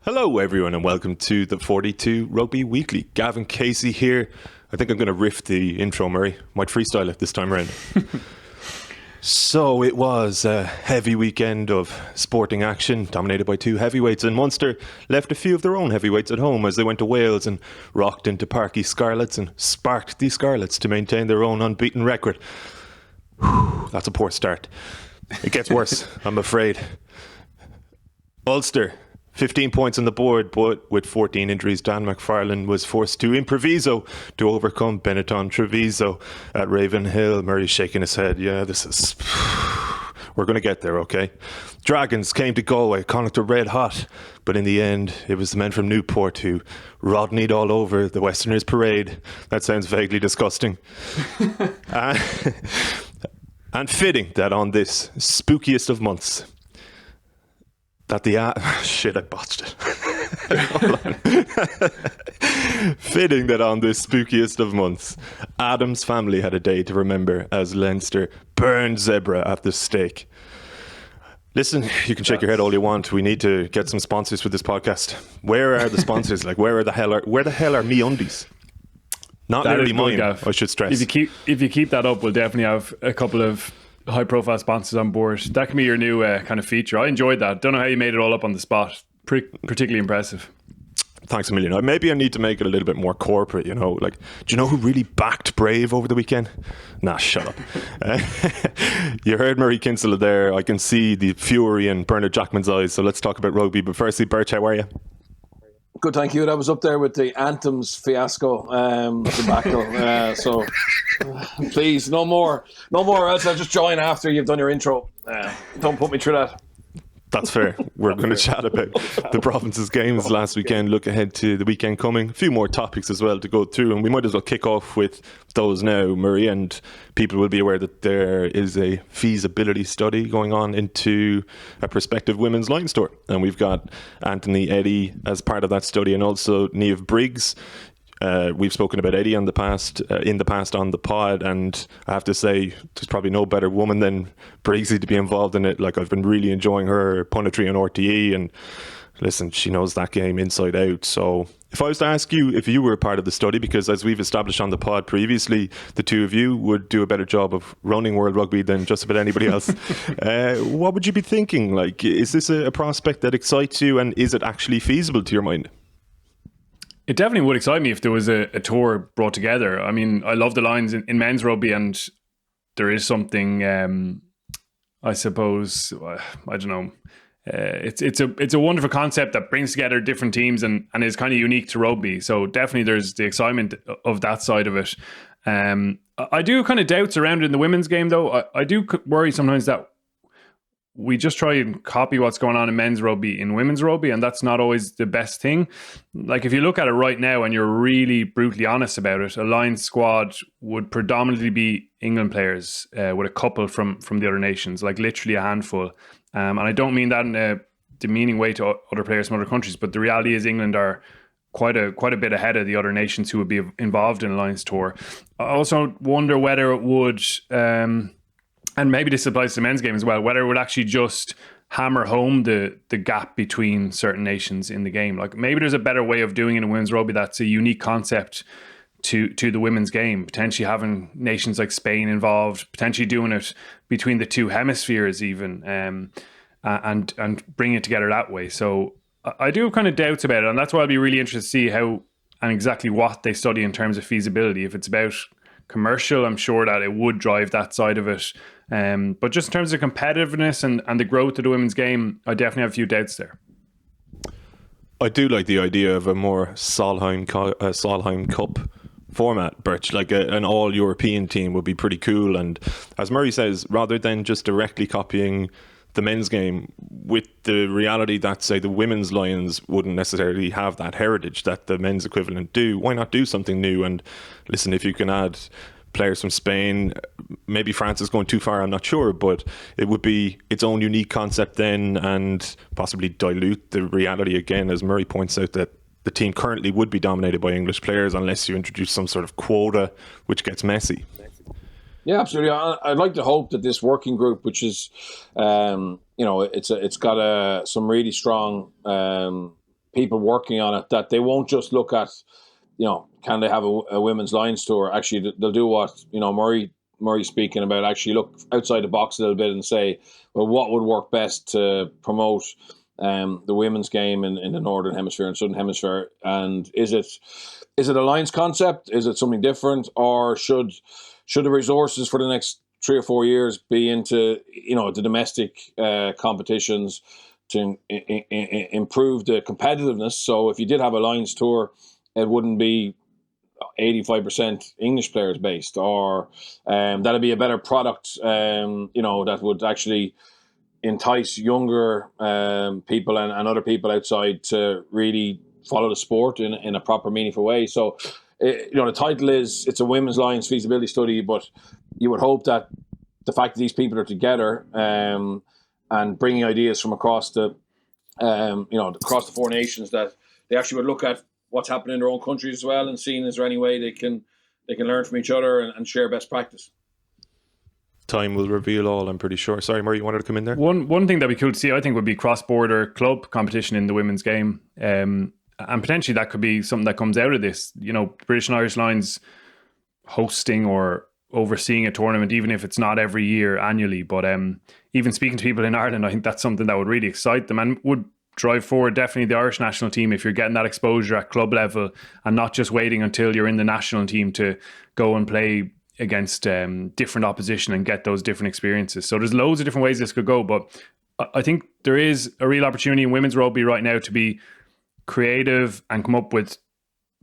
Hello everyone and welcome to the 42 Rugby Weekly. Gavan Casey here. I think I'm going to riff the intro, Murray. Might freestyle it this time around. So it was a heavy weekend of sporting action, dominated by two heavyweights, and Munster left a few of their own heavyweights at home as they went to Wales and rocked into Parky Scarlets and sparked the Scarlets to maintain their own unbeaten record. Whew, that's a poor start. It gets worse, I'm afraid. Ulster, 15 points on the board, but with 14 injuries, Dan McFarlane was forced to improviso to overcome Benetton Treviso at Ravenhill. Murray's shaking his head. Yeah, we're going to get there, okay? Dragons came to Galway. Connacht were red hot, but in the end, it was the men from Newport who Rodneyed all over the Westerners parade. That sounds vaguely disgusting. And fitting that on this spookiest of months, that shit, I botched it. Fitting that on this spookiest of months, Adam's family had a day to remember as Leinster burned zebra at the stake. Listen, you can shake your head all you want. We need to get some sponsors for this podcast. Where are the sponsors? Like, where the hell are MeUndies? Not literally mine, I should stress. If you keep that up, we'll definitely have a couple of high-profile sponsors on board. That can be your new kind of feature. I enjoyed that. Don't know how you made it all up on the spot. Particularly impressive. Thanks a million. Maybe I need to make it a little bit more corporate, you know. Like, do you know who really backed Brave over the weekend? Nah, shut up. You heard Murray Kinsella there. I can see the fury in Bernard Jackman's eyes. So let's talk about rugby. But firstly, Birch, how are you? Good, thank you. That was up there with the Anthems fiasco debacle. So please, no more. Else I'll just join after you've done your intro. Don't put me through that. That's fair. We're going to chat about the province's games last weekend, look ahead to the weekend coming. A few more topics as well to go through, and we might as well kick off with those now, Murray, and people will be aware that there is a feasibility study going on into a prospective women's Lions tour, and we've got Anthony Eddy as part of that study, and also Niamh Briggs. We've spoken about Eddie in the past on the pod, and I have to say there's probably no better woman than Briggsy to be involved in it. Like, I've been really enjoying her punditry on RTE, and listen, she knows that game inside out. So if I was to ask you if you were a part of the study, because as we've established on the pod previously, the two of you would do a better job of running World Rugby than just about anybody else. What would you be thinking? Like, is this a prospect that excites you, and is it actually feasible to your mind? It definitely would excite me if there was a tour brought together. I mean, I love the Lions in men's rugby, and there is something, I suppose, I don't know. It's a wonderful concept that brings together different teams and is kind of unique to rugby. So definitely there's the excitement of that side of it. I do kind of doubts around it in the women's game, though. I do worry sometimes that we just try and copy what's going on in men's rugby in women's rugby, and that's not always the best thing. Like, if you look at it right now and you're really brutally honest about it, a Lions squad would predominantly be England players with a couple from the other nations, like literally a handful. And I don't mean that in a demeaning way to other players from other countries, but the reality is England are quite a bit ahead of the other nations who would be involved in a Lions tour. I also wonder whether it would... and maybe this applies to the men's game as well, whether it would actually just hammer home the gap between certain nations in the game. Like, maybe there's a better way of doing it in women's rugby that's a unique concept to the women's game, potentially having nations like Spain involved, potentially doing it between the two hemispheres even, and bringing it together that way. So I do have kind of doubts about it, and that's why I'll be really interested to see how and exactly what they study in terms of feasibility. If it's about commercial, I'm sure that it would drive that side of it. But just in terms of competitiveness and the growth of the women's game, I definitely have a few doubts there. I do like the idea of a more Solheim Cup format, Birch. Like an all-European team would be pretty cool. And as Murray says, rather than just directly copying the men's game, with the reality that, say, the women's Lions wouldn't necessarily have that heritage that the men's equivalent do, why not do something new? And listen, if you can add players from Spain, maybe France is going too far, I'm not sure, but it would be its own unique concept then, and possibly dilute the reality again, as Murray points out, that the team currently would be dominated by English players unless you introduce some sort of quota, which gets messy. Yeah, absolutely. I'd like to hope that this working group, which is, it's got some really strong people working on it, that they won't just look at, can they have a women's Lions tour? Actually, they'll do what, Murray's speaking about, actually look outside the box a little bit and say, well, what would work best to promote the women's game in the Northern Hemisphere and Southern Hemisphere? And is it a Lions concept? Is it something different? Or should the resources for the next 3 or 4 years be into, the domestic competitions to improve the competitiveness? So if you did have a Lions tour, it wouldn't be 85% English players based, or that'd be a better product, that would actually entice younger people and other people outside to really follow the sport in a proper, meaningful way. So, the title is, it's a women's Lions feasibility study, but you would hope that the fact that these people are together and bringing ideas from across the four nations, that they actually would look at what's happening in their own countries as well, and seeing is there any way they can learn from each other and share best practice. Time will reveal all, I'm pretty sure. Sorry, Murray, you wanted to come in there? One thing that'd be cool to see, I think, would be cross-border club competition in the women's game. And potentially that could be something that comes out of this. British and Irish Lions hosting or overseeing a tournament, even if it's not every year, annually. But even speaking to people in Ireland, I think that's something that would really excite them and would drive forward definitely the Irish national team if you're getting that exposure at club level and not just waiting until you're in the national team to go and play against different opposition and get those different experiences. So there's loads of different ways this could go, but I think there is a real opportunity in women's rugby right now to be creative and come up with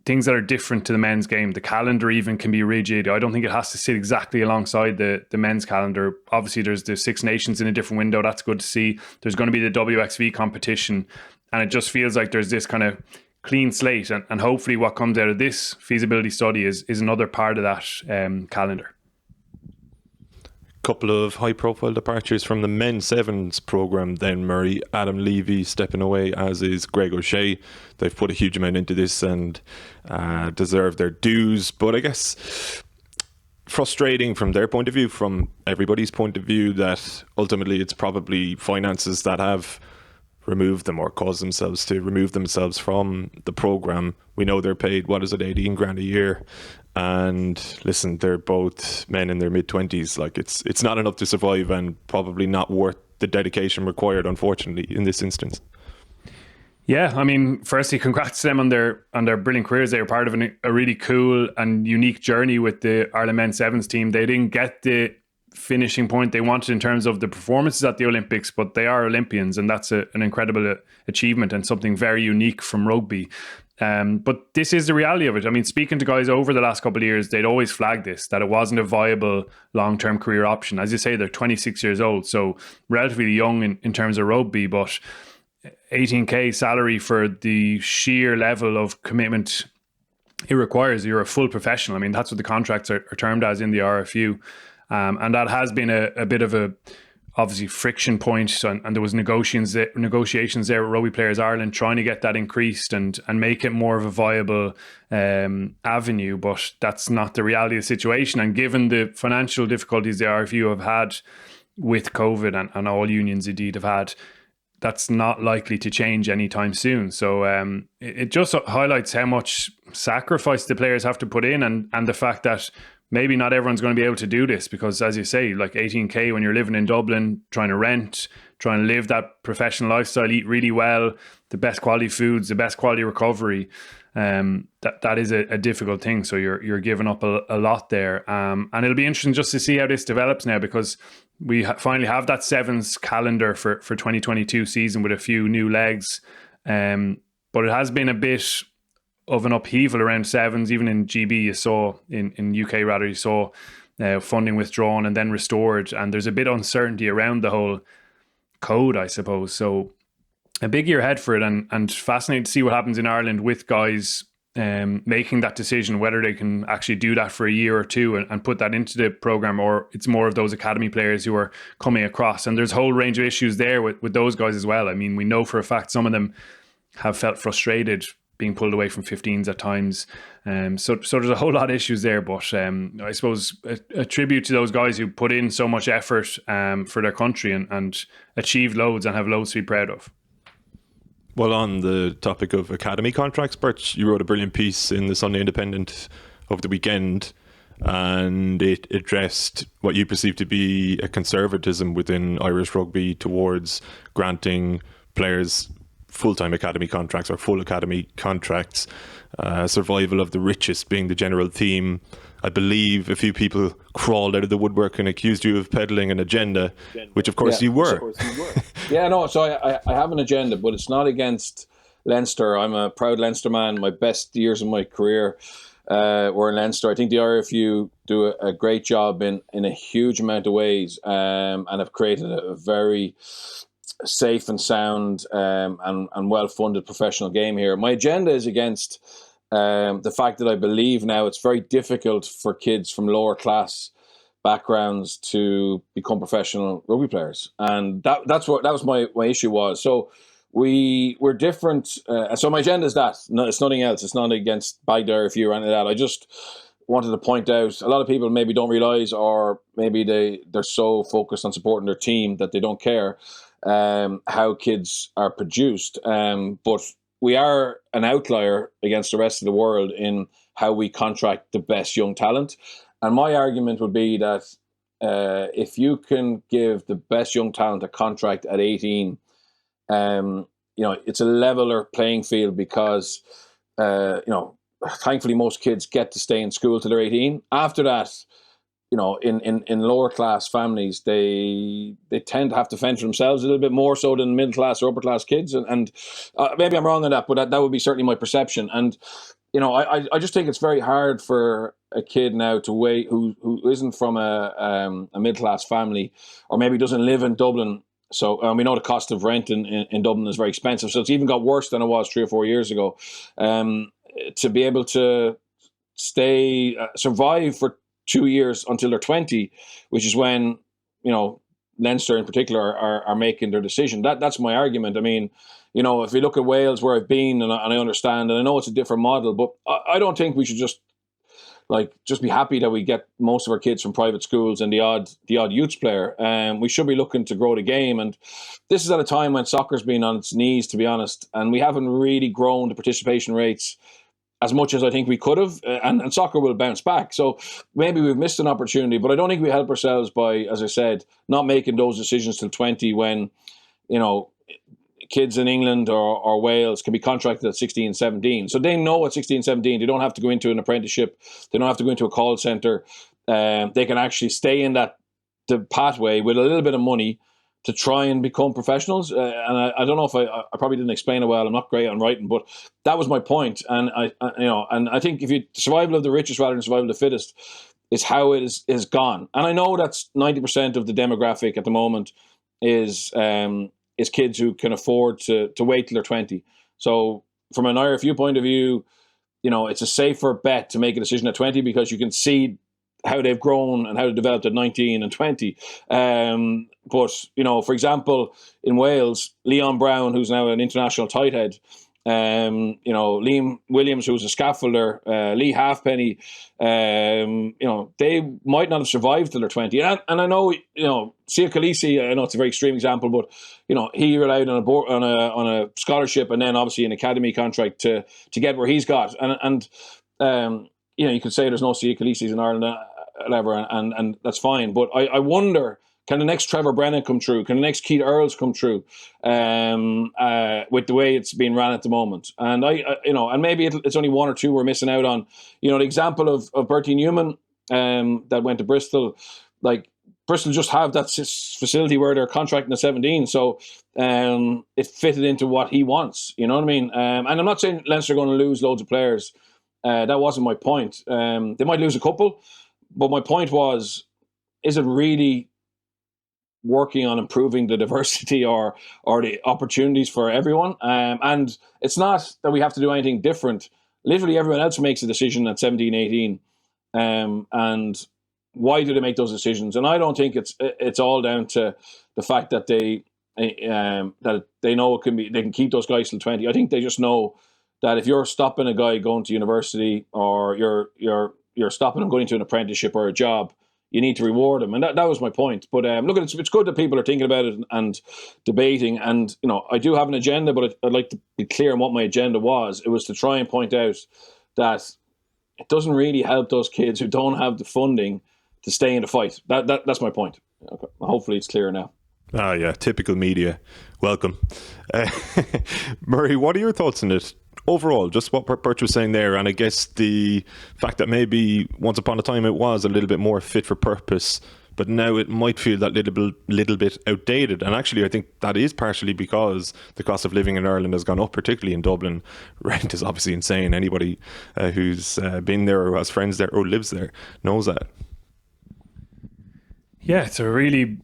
things that are different to the men's game. The calendar even can be rigid. I don't think it has to sit exactly alongside the men's calendar. Obviously, there's the Six Nations in a different window. That's good to see. There's going to be the WXV competition. And it just feels like there's this kind of clean slate. And hopefully what comes out of this feasibility study is another part of that calendar. Couple of high-profile departures from the men's sevens programme then, Murray. Adam Levy stepping away, as is Greg O'Shea. They've put a huge amount into this and deserve their dues. But I guess frustrating from their point of view, from everybody's point of view, that ultimately it's probably finances that have removed them or caused themselves to remove themselves from the programme. We know they're paid, 18 grand a year. And listen, they're both men in their mid-20s. Like, it's not enough to survive, and probably not worth the dedication required, unfortunately, in this instance. Yeah, I mean, firstly, congrats to them on their brilliant careers. They were part of a really cool and unique journey with the Ireland men's sevens team. They didn't get the finishing point they wanted in terms of the performances at the Olympics, but they are Olympians, and that's an incredible achievement and something very unique from rugby. But this is the reality of it. I mean, speaking to guys over the last couple of years, they'd always flagged this, that it wasn't a viable long-term career option. As you say, they're 26 years old, so relatively young in terms of rugby, but 18k salary for the sheer level of commitment it requires. You're a full professional. I mean, that's what the contracts are termed as in the RFU. And that has been a bit of a obviously friction point, and there was negotiations there with Rugby Players Ireland trying to get that increased and make it more of a viable avenue, but that's not the reality of the situation. And given the financial difficulties the RFU have had with COVID, and all unions indeed have had, that's not likely to change anytime soon. So it just highlights how much sacrifice the players have to put in, and the fact that maybe not everyone's going to be able to do this, because, as you say, like 18k when you're living in Dublin, trying to rent, trying to live that professional lifestyle, eat really well, the best quality foods, the best quality recovery, that is a difficult thing. So you're giving up a lot there. And it'll be interesting just to see how this develops now, because we finally have that sevens calendar for 2022 season with a few new legs. But it has been a bit of an upheaval around sevens. Even in GB, you saw, in UK rather, you saw funding withdrawn and then restored, and there's a bit of uncertainty around the whole code, I suppose. So a big year ahead for it, and fascinating to see what happens in Ireland with guys making that decision, whether they can actually do that for a year or two and put that into the programme, or it's more of those academy players who are coming across. And there's a whole range of issues there with those guys as well. I mean, we know for a fact some of them have felt frustrated being pulled away from 15s at times. So there's a whole lot of issues there. But I suppose a tribute to those guys who put in so much effort for their country and achieved loads and have loads to be proud of. Well, on the topic of academy contracts, Birch, you wrote a brilliant piece in the Sunday Independent over the weekend, and it addressed what you perceive to be a conservatism within Irish rugby towards granting players full-time academy contracts or full academy contracts, survival of the richest being the general theme. I believe a few people crawled out of the woodwork and accused you of peddling an agenda, which of course you were. Yeah, no, so I have an agenda, but it's not against Leinster. I'm a proud Leinster man. My best years of my career were in Leinster. I think the RFU do a great job in a huge amount of ways, and have created a very safe and sound and well-funded professional game here. My agenda is against the fact that I believe now it's very difficult for kids from lower class backgrounds to become professional rugby players, and that was my issue was. So we're different. So my agenda is that. No, it's nothing else. It's not against Baghdad if you or anything like that. I just wanted to point out a lot of people maybe don't realise, or maybe they're so focused on supporting their team that they don't care how kids are produced. But we are an outlier against the rest of the world in how we contract the best young talent. And my argument would be that if you can give the best young talent a contract at 18, it's a leveler playing field because, thankfully most kids get to stay in school till they're 18. After that, in lower class families, they tend to have to fend for themselves a little bit more so than middle class or upper class kids. And maybe I'm wrong on that, but that would be certainly my perception. And I just think it's very hard for a kid now to wait who isn't from a middle class family, or maybe doesn't live in Dublin. So we know the cost of rent in Dublin is very expensive. So it's even got worse than it was 3 or 4 years ago. To be able to survive for 2 years until they're 20, which is when Leinster in particular are making their decision. That's my argument. I mean, if we look at Wales, where I've been, and I understand, and I know it's a different model, but I don't think we should just be happy that we get most of our kids from private schools and the odd youth player. We should be looking to grow the game, and this is at a time when soccer's been on its knees, to be honest, and we haven't really grown the participation rates as much as I think we could have, and soccer will bounce back. So maybe we've missed an opportunity, but I don't think we help ourselves by, as I said, not making those decisions till 20, when kids in England or Wales can be contracted at 16, 17. So they know at 16, 17, they don't have to go into an apprenticeship. They don't have to go into a call centre. They can actually stay in the pathway with a little bit of money to try and become professionals. And I don't know if I probably didn't explain it well. I'm not great on writing, but that was my point. And I think if you survival of the richest rather than survival of the fittest is how it is gone. And I know that's 90% of the demographic at the moment is kids who can afford to wait till they're 20. So from an IRFU point of view, it's a safer bet to make a decision at 20 because you can see how they've grown and how they developed at 19 and 20. But, for example, in Wales, Leon Brown, who's now an international tight head, Liam Williams, who was a scaffolder, Lee Halfpenny, they might not have survived till they're 20. And I know, Sia Khaleesi, I know it's a very extreme example, but, he relied on a scholarship and then obviously an academy contract to get where he's got. And you could say there's no Sia Khaleesi's in Ireland, whatever, and that's fine. But I wonder, can the next Trevor Brennan come true? Can the next Keith Earls come true? With the way it's being ran at the moment, and and maybe it's only one or two we're missing out on. The example of Bertie Newman that went to Bristol, like Bristol just have that facility where they're contracting at 17, so it fitted into what he wants. You know what I mean? And I'm not saying Leinster are going to lose loads of players. That wasn't my point. They might lose a couple, but my point was, is it really working on improving the diversity or the opportunities for everyone? And it's not that we have to do anything different. Literally everyone else makes a decision at 17, 18. And why do they make those decisions? And I don't think it's all down to the fact that they know they can keep those guys till 20. I think they just know that if you're stopping a guy going to university, or you're stopping him going to an apprenticeship or a job, you need to reward them. And that was my point. But look, it's good that people are thinking about it and debating. And, I do have an agenda, but I'd like to be clear on what my agenda was. It was to try and point out that it doesn't really help those kids who don't have the funding to stay in the fight. That's my point. Okay. Hopefully it's clear now. Ah, yeah, typical media. Welcome. Murray, what are your thoughts on it? Overall, just what Birch was saying there, and I guess the fact that maybe once upon a time it was a little bit more fit for purpose, but now it might feel that little bit outdated. And actually, I think that is partially because the cost of living in Ireland has gone up, particularly in Dublin. Rent is obviously insane. Anybody who's been there or has friends there or lives there knows that. Yeah, it's a really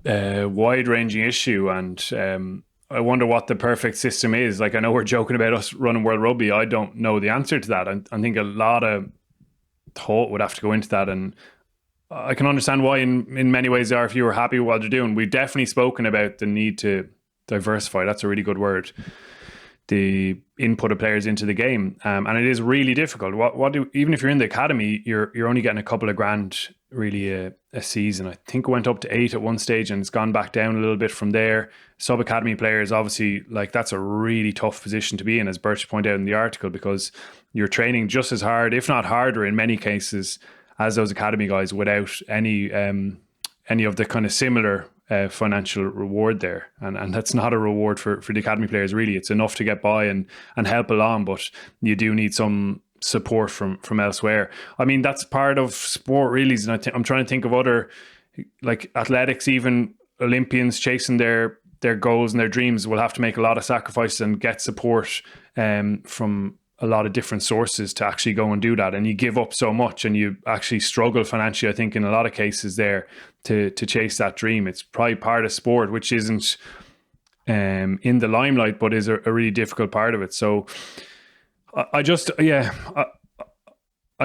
wide-ranging issue, and I wonder what the perfect system is. Like, I know we're joking about us running World Rugby. I don't know the answer to that. I think a lot of thought would have to go into that, and I can understand why in many ways they are if you were happy with what they're doing. We've definitely spoken about the need to diversify. That's a really good word. The input of players into the game, and it is really difficult. Even if you're in the academy, you're only getting a couple of grand really a season. I think it went up to 8 at one stage, and it's gone back down a little bit from there. Sub academy players, obviously, like, that's a really tough position to be in, as Birch pointed out in the article, because you're training just as hard, if not harder, in many cases, as those academy guys, without any of the kind of similar financial reward there, and that's not a reward for the academy players really. It's enough to get by and help along, but you do need some support from elsewhere. I mean, that's part of sport really, and I'm trying to think of other, like athletics, even Olympians chasing their goals and their dreams will have to make a lot of sacrifices and get support from a lot of different sources to actually go and do that, and you give up so much and you actually struggle financially, I think, in a lot of cases there to chase that dream. It's probably part of sport which isn't in the limelight, but is a really difficult part of it. So I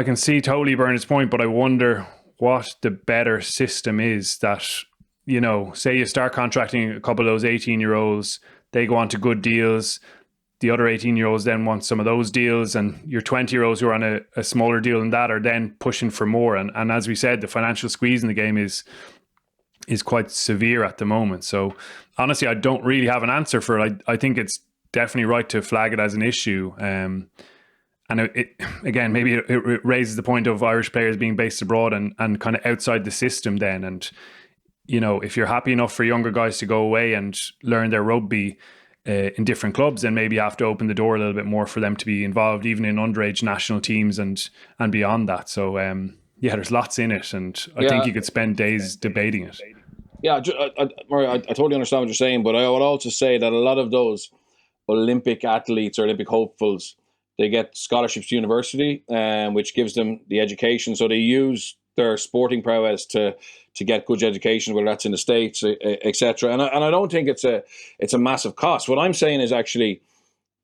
can see totally Bernard's point, but I wonder what the better system is that, say you start contracting a couple of those 18-year-olds, they go on to good deals. The other 18-year-olds then want some of those deals, and your 20-year-olds who are on a smaller deal than that are then pushing for more. And as we said, the financial squeeze in the game is quite severe at the moment. So honestly, I don't really have an answer for it. I think it's definitely right to flag it as an issue. And it again, maybe it raises the point of Irish players being based abroad and kind of outside the system then. And, if you're happy enough for younger guys to go away and learn their rugby in different clubs, then maybe you have to open the door a little bit more for them to be involved even in underage national teams and beyond that. So there's lots in it, and I think you could spend days debating it. Yeah, Murray, I totally understand what you're saying, but I would also say that a lot of those Olympic athletes or Olympic hopefuls, they get scholarships to university, which gives them the education. So they use their sporting prowess to get good education, whether that's in the States, etc. And I don't think it's a massive cost. What I'm saying is actually,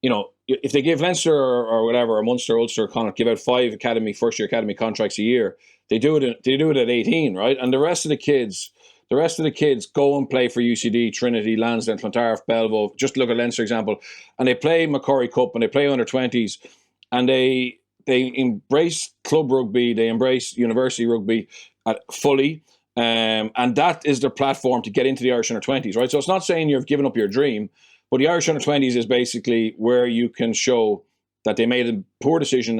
if they give Leinster or whatever, or Munster, Ulster, Connacht, give out 5 first-year academy contracts a year, they do it at 18, right? And the rest of the kids go and play for UCD, Trinity, Lansdowne, Clontarf, Belleville. Just look at Leinster example, and they play Macquarie Cup and they play under 20s, and they embrace club rugby, they embrace university rugby fully, and that is their platform to get into the Irish under 20s, right? So it's not saying you've given up your dream, but the Irish under 20s is basically where you can show that they made a poor decision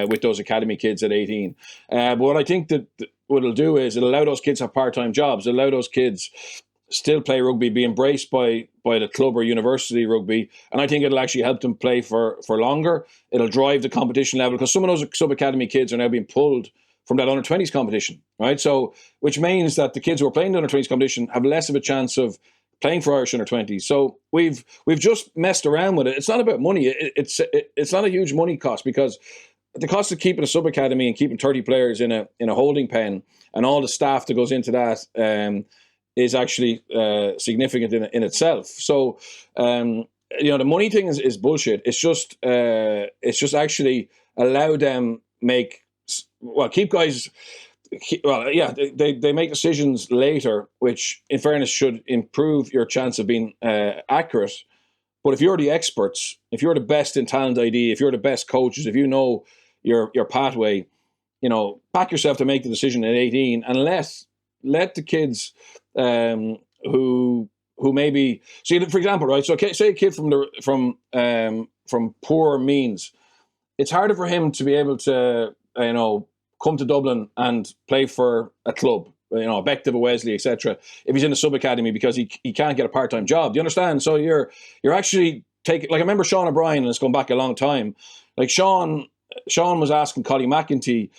with those academy kids at 18. But what I think that what it'll do is it'll allow those kids to have part-time jobs. It'll allow those kids still play rugby, be embraced by the club or university rugby, and I think it'll actually help them play for longer. It'll drive the competition level, because some of those sub-academy kids are now being pulled from that under-20s competition, right? So, which means that the kids who are playing the under-20s competition have less of a chance of playing for Irish under-20s. So we've just messed around with it. It's not about money. It's not a huge money cost, because the cost of keeping a sub-academy and keeping 30 players in a holding pen and all the staff that goes into that is actually significant in itself. So, the money thing is bullshit. It's just actually allow them keep guys. They make decisions later, which in fairness should improve your chance of being accurate. But if you're the experts, if you're the best in talent ID, if you're the best coaches, if you know your pathway, back yourself to make the decision at 18, and let the kids who maybe see, for example, right? So say a kid from poor means, it's harder for him to be able to come to Dublin and play for a club, Bective, a Wesley, etc. If he's in a sub academy because he can't get a part-time job. Do you understand? So you're actually taking, like, I remember Sean O'Brien, and it's gone back a long time. Like Sean was asking Collie McEntee,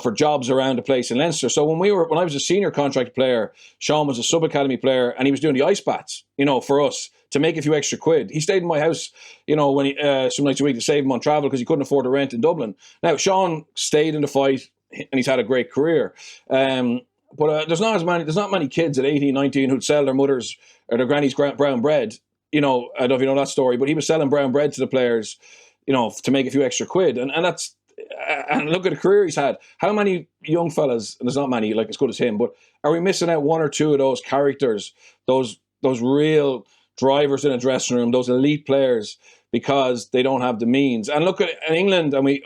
for jobs around the place in Leinster. So when I was a senior contract player, Sean was a sub academy player, and he was doing the ice baths, for us to make a few extra quid. He stayed in my house, when he some nights a week to save him on travel because he couldn't afford the rent in Dublin. Now Sean stayed in the fight, and he's had a great career. But there's not many kids at 18, 19 who'd sell their mother's or their granny's brown bread. I don't know if you know that story, but he was selling brown bread to the players, to make a few extra quid, and that's. And look at the career he's had. How many young fellas, and there's not many like as good as him, but are we missing out one or two of those characters, those real drivers in a dressing room, those elite players, because they don't have the means? And look at in England, and we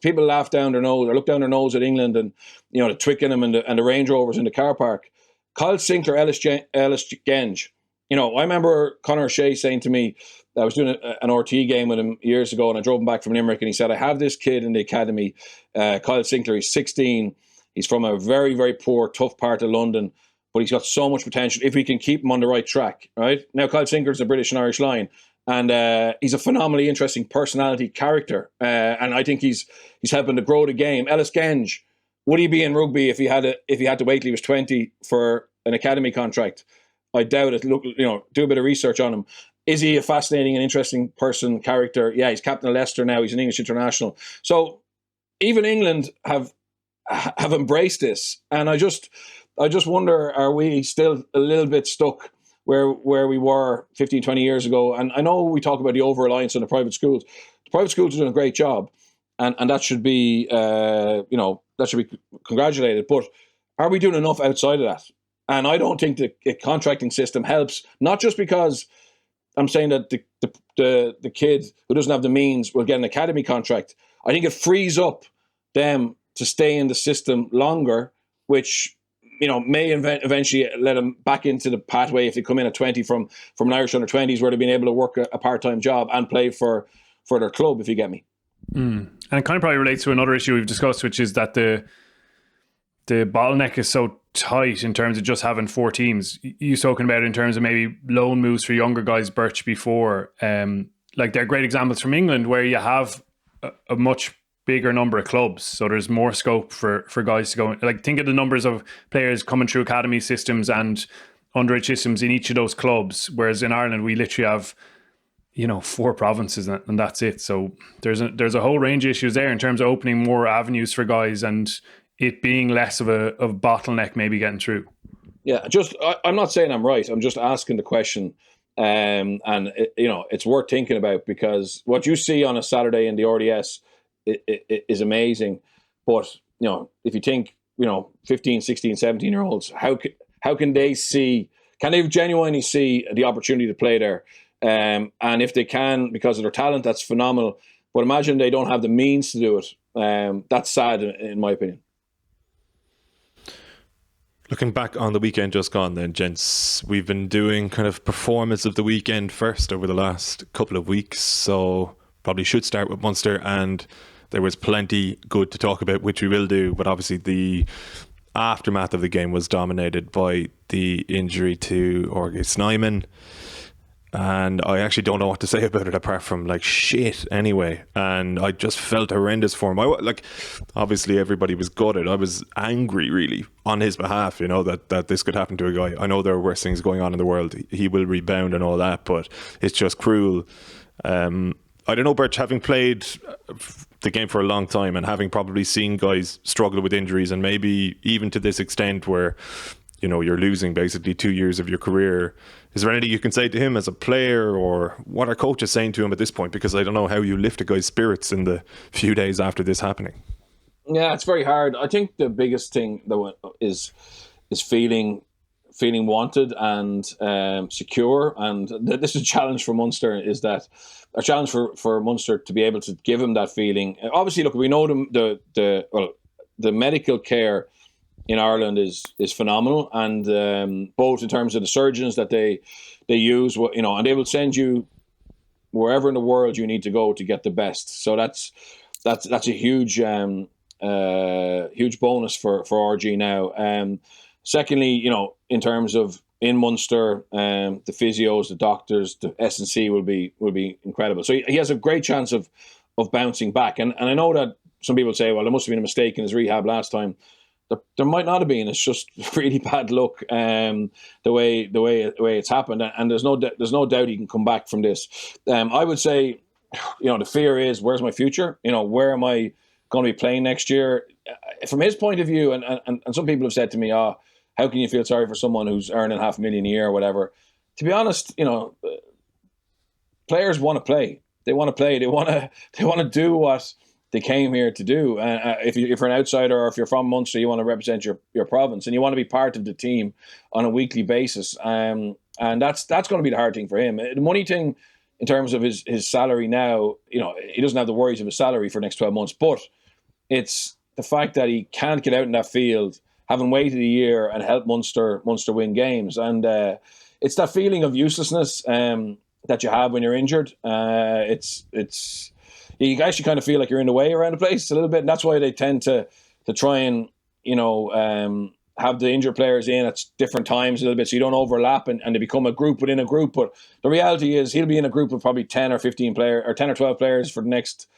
people laugh down their nose or look down their nose at England, and the Twickenham and the Range Rovers in the car park. Kyle Sinclair, Ellis Genge. I remember Conor O'Shea saying to me, I was doing an RT game with him years ago, and I drove him back from Limerick, and he said, I have this kid in the academy, Kyle Sinclair. He's 16. He's from a very, very poor, tough part of London, but he's got so much potential if we can keep him on the right track, right? Now, Kyle Sinclair's a British and Irish line, and he's a phenomenally interesting personality character, and I think he's helping to grow the game. Ellis Genge, would he be in rugby if he had to wait till he was 20 for an academy contract? I doubt it. Look, do a bit of research on him. Is he a fascinating and interesting character? Yeah, he's captain of Leicester now. He's an English international. So even England have embraced this, and I just wonder, are we still a little bit stuck where we were 15, 20 years ago? And I know we talk about the over-reliance on the private schools. The private schools are doing a great job, and that should be that should be congratulated. But are we doing enough outside of that? And I don't think the contracting system helps, not just because I'm saying that the kid who doesn't have the means will get an academy contract. I think it frees up them to stay in the system longer, which may eventually let them back into the pathway if they come in at 20 from an Irish under-20s, where they've been able to work a part-time job and play for their club, if you get me. And it kind of probably relates to another issue we've discussed, which is that the bottleneck is so tight in terms of just having 4 teams. You've spoken about it in terms of maybe loan moves for younger guys, Birch before. Like, they're great examples from England where you have a much bigger number of clubs, so there's more scope for guys to go. Like, think of the numbers of players coming through academy systems and underage systems in each of those clubs, whereas in Ireland we literally have 4 provinces and that's it. So there's a whole range of issues there in terms of opening more avenues for guys and it being less of a bottleneck maybe getting through. Yeah, I'm not saying I'm right. I'm just asking the question, and it's worth thinking about, because what you see on a Saturday in the RDS is amazing. But if you think 15, 16, 17-year-olds, how can they see? Can they genuinely see the opportunity to play there? And if they can, because of their talent, that's phenomenal. But imagine they don't have the means to do it. That's sad, in my opinion. Looking back on the weekend just gone then, gents, we've been doing kind of performance of the weekend first over the last couple of weeks, so probably should start with Munster, and there was plenty good to talk about, which we will do, but obviously the aftermath of the game was dominated by the injury to Snyman. And I actually don't know what to say about it apart from shit anyway. And I just felt horrendous for him. Obviously everybody was gutted. I was angry really on his behalf, that this could happen to a guy. I know there are worse things going on in the world. He will rebound and all that, but it's just cruel. I don't know, Birch, having played the game for a long time and having probably seen guys struggle with injuries, and maybe even to this extent where you're losing basically 2 years of your career. Is there anything you can say to him as a player, or what are coaches saying to him at this point? Because I don't know how you lift a guy's spirits in the few days after this happening. Yeah, it's very hard. I think the biggest thing though is feeling wanted and secure. And this is a challenge for Munster, is that a challenge for Munster to be able to give him that feeling. Obviously, look, we know the medical care in Ireland is phenomenal, and both in terms of the surgeons that they use, and they will send you wherever in the world you need to go to get the best. So that's a huge huge bonus for RG now. Secondly, in terms of in Munster, the physios, the doctors, the S&C will be incredible. So he has a great chance of bouncing back. And I know that some people say, well, there must have been a mistake in his rehab last time. There might not have been. It's just really bad luck, the way it's happened. And there's no doubt he can come back from this. I would say, the fear is, where's my future? Where am I going to be playing next year? From his point of view, and some people have said to me, how can you feel sorry for someone who's earning $500,000 a year or whatever? To be honest, players want to play. They want to play. They want to do what they came here to do. If you're an outsider, or if you're from Munster, you want to represent your province, and you want to be part of the team on a weekly basis. And that's going to be the hard thing for him. The money thing, in terms of his salary now, he doesn't have the worries of his salary for the next 12 months, but it's the fact that he can't get out in that field, having waited a year and helped Munster win games. And it's that feeling of uselessness that you have when you're injured. You actually kind of feel like you're in the way around the place a little bit, and that's why they tend to try and have the injured players in at different times a little bit, so you don't overlap and they become a group within a group. But the reality is, he'll be in a group of probably 10 or 15 players, or 10 or 12 players for the next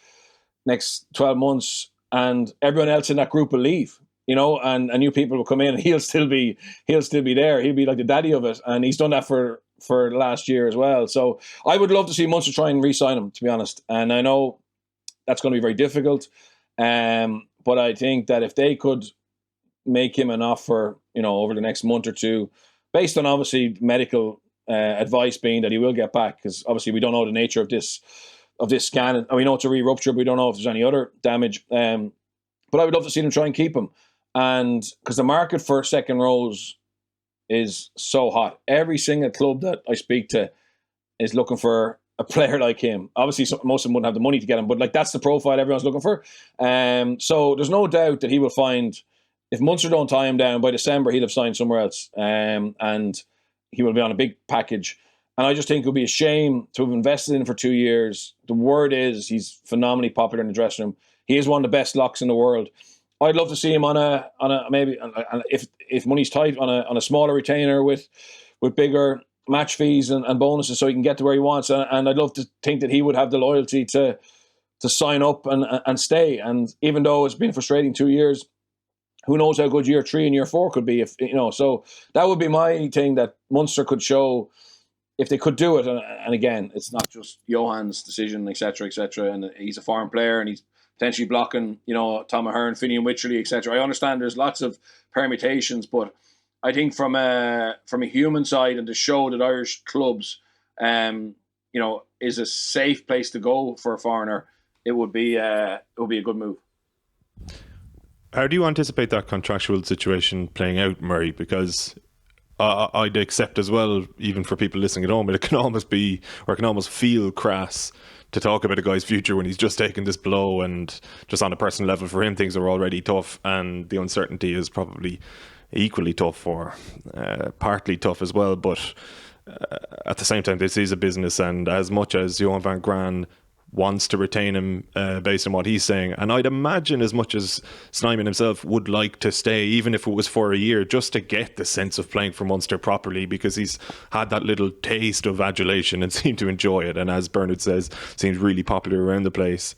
12 months, and everyone else in that group will leave. And new people will come in, and he'll still be there. He'll be like the daddy of it, and he's done that for the last year as well. So I would love to see Munster try and re-sign him, to be honest. And I know that's going to be very difficult, but I think that if they could make him an offer, over the next month or two, based on obviously medical advice being that he will get back, because obviously we don't know the nature of this scan, and we know it's a re-rupture, but we don't know if there's any other damage. But I would love to see them try and keep him, and because the market for second rows is so hot. Every single club that I speak to is looking for a player like him. Obviously, most of them wouldn't have the money to get him, but that's the profile everyone's looking for. So there's no doubt that he will find, if Munster don't tie him down by December, he'll have signed somewhere else, and he will be on a big package. And I just think it would be a shame to have invested in him for 2 years. The word is he's phenomenally popular in the dressing room. He is one of the best locks in the world. I'd love to see him on a maybe, if money's tight, on a smaller retainer with bigger match fees and bonuses, so he can get to where he wants. And I'd love to think that he would have the loyalty to sign up and stay. And even though it's been a frustrating 2 years, who knows how good year 3 and year 4 could be? So that would be my thing, that Munster could show if they could do it. And again, it's not just Johan's decision, etc., and he's a foreign player, and he's potentially blocking, Tom Ahern, Finian Wycherley, etc. I understand there's lots of permutations, but I think from a human side, and to show that Irish clubs, is a safe place to go for a foreigner, it would be a good move. How do you anticipate that contractual situation playing out, Murray? Because I'd accept as well, even for people listening at home, it can almost be, or it can almost feel crass to talk about a guy's future when he's just taken this blow, and just on a personal level for him, things are already tough, and the uncertainty is probably equally tough, or partly tough as well. But at the same time, this is a business, and as much as Johan van Graan wants to retain him based on what he's saying, and I'd imagine as much as Snyman himself would like to stay, even if it was for a year, just to get the sense of playing for Munster properly, because he's had that little taste of adulation and seemed to enjoy it, and as Bernard says, seems really popular around the place.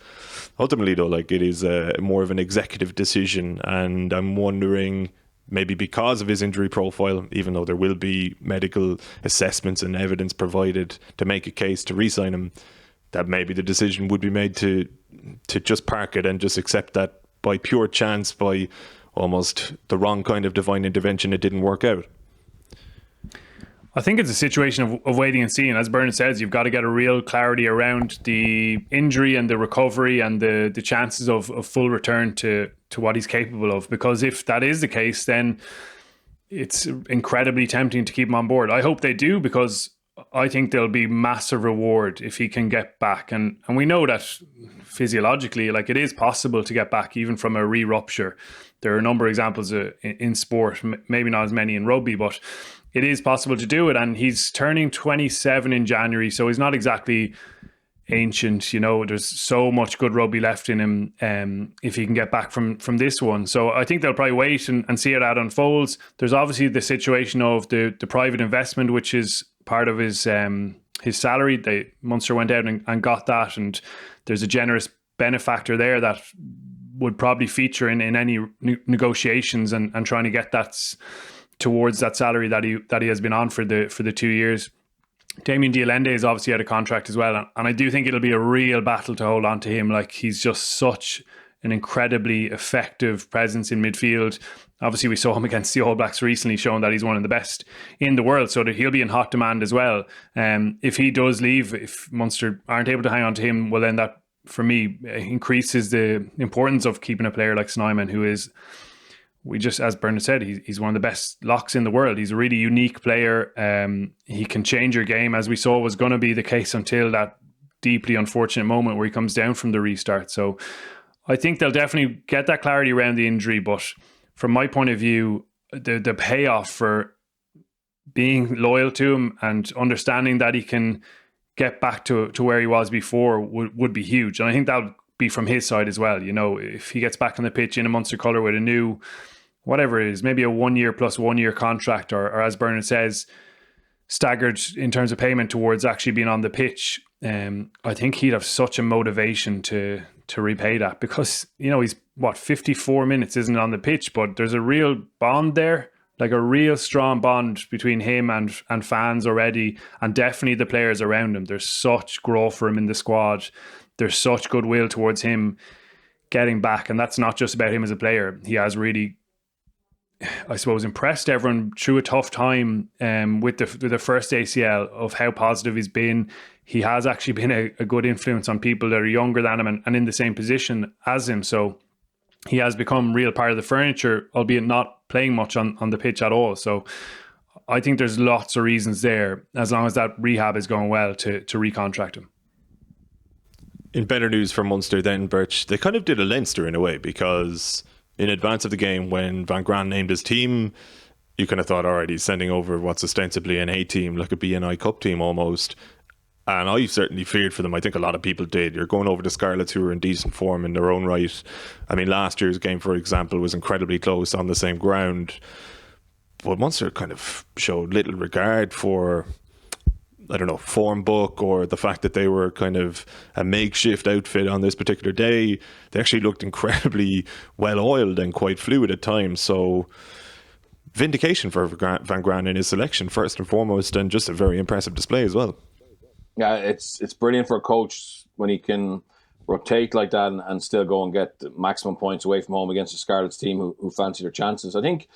Ultimately though, it is more of an executive decision, and I'm wondering, maybe because of his injury profile, even though there will be medical assessments and evidence provided to make a case to re-sign him, that maybe the decision would be made to just park it and just accept that by pure chance, by almost the wrong kind of divine intervention, it didn't work out. I think it's a situation of waiting and seeing. As Bernard says, you've got to get a real clarity around the injury and the recovery and the chances of full return to what he's capable of. Because if that is the case, then it's incredibly tempting to keep him on board. I hope they do, because I think there'll be massive reward if he can get back. And we know that physiologically, like, it is possible to get back even from a re-rupture. There are a number of examples in sport, maybe not as many in rugby, but it is possible to do it. And he's turning 27 in January, so he's not exactly ancient. You know, there's so much good rugby left in him if he can get back from this one. So I think they'll probably wait and see how that unfolds. There's obviously the situation of the private investment, which is part of his salary. Munster went out and got that, and there's a generous benefactor there that would probably feature in any negotiations and trying to get that towards that salary that he has been on for the 2 years. Damien Dialende is obviously out of contract as well, and I do think it'll be a real battle to hold on to him. Like, he's just such an incredibly effective presence in midfield. Obviously, we saw him against the All Blacks recently, showing that he's one of the best in the world, so that he'll be in hot demand as well. If he does leave, if Munster aren't able to hang on to him, well, then that, for me, increases the importance of keeping a player like Snyman, who is, as Bernard said, he's one of the best locks in the world. He's a really unique player. He can change your game, as we saw was going to be the case until that deeply unfortunate moment where he comes down from the restart. So I think they'll definitely get that clarity around the injury. But from my point of view, the payoff for being loyal to him and understanding that he can get back to where he was before would be huge. And I think that'll be from his side as well. You know, if he gets back on the pitch in a Munster colour with a new, whatever it is, maybe a 1 year plus 1 year contract, or as Bernard says, staggered in terms of payment towards actually being on the pitch, I think he'd have such a motivation to repay that, because, you know, he's 54 minutes isn't on the pitch, but there's a real bond there, like a real strong bond between him and fans already, and definitely the players around him. There's such growth for him in the squad. There's such goodwill towards him getting back, and that's not just about him as a player. He has really, I suppose, impressed everyone through a tough time with the first ACL, of how positive he's been. He has actually been a good influence on people that are younger than him and in the same position as him. So he has become real part of the furniture, albeit not playing much on the pitch at all. So I think there's lots of reasons there, as long as that rehab is going well, to recontract him. In better news for Munster then, Birch, they kind of did a Leinster in a way, because in advance of the game, when Van Graan named his team, you kind of thought, all right, he's sending over what's ostensibly an A team, like a BNI Cup team almost. And I certainly feared for them. I think a lot of people did. You're going over the Scarlets, who are in decent form in their own right. I mean, last year's game, for example, was incredibly close on the same ground. But Munster kind of showed little regard for, I don't know, form book, or the fact that they were kind of a makeshift outfit on this particular day. They actually looked incredibly well oiled and quite fluid at times. So vindication for Van Graan in his selection, first and foremost, and just a very impressive display as well. Yeah, it's brilliant for a coach when he can rotate like that and still go and get the maximum points away from home against the Scarlets team who fancy their chances. I think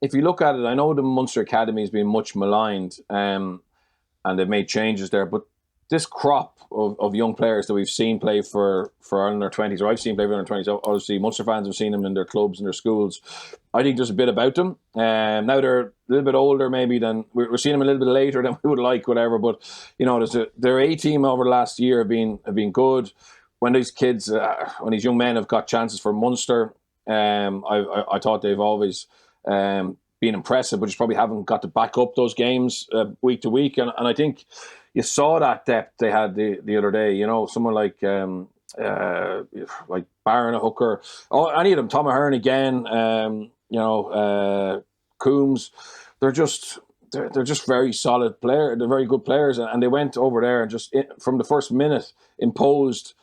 if you look at it, I know the Munster Academy has been much maligned, and they've made changes there, but this crop of young players that we've seen play for Ireland under 20s, or I've seen play for under 20s, obviously Munster fans have seen them in their clubs and their schools. I think there's a bit about them. Now they're a little bit older maybe than, we're seeing them a little bit later than we would like, whatever, but you know, their A team over the last year have been good. When these kids, when these young men have got chances for Munster, I thought they've always been impressive, but just probably haven't got to back up those games week to week. And I think you saw that depth they had the other day. You know, someone like Byron, a hooker, any of them, Tom Ahern again, Coombs. They're just very solid players. They're very good players, and they went over there and just from the first minute imposed,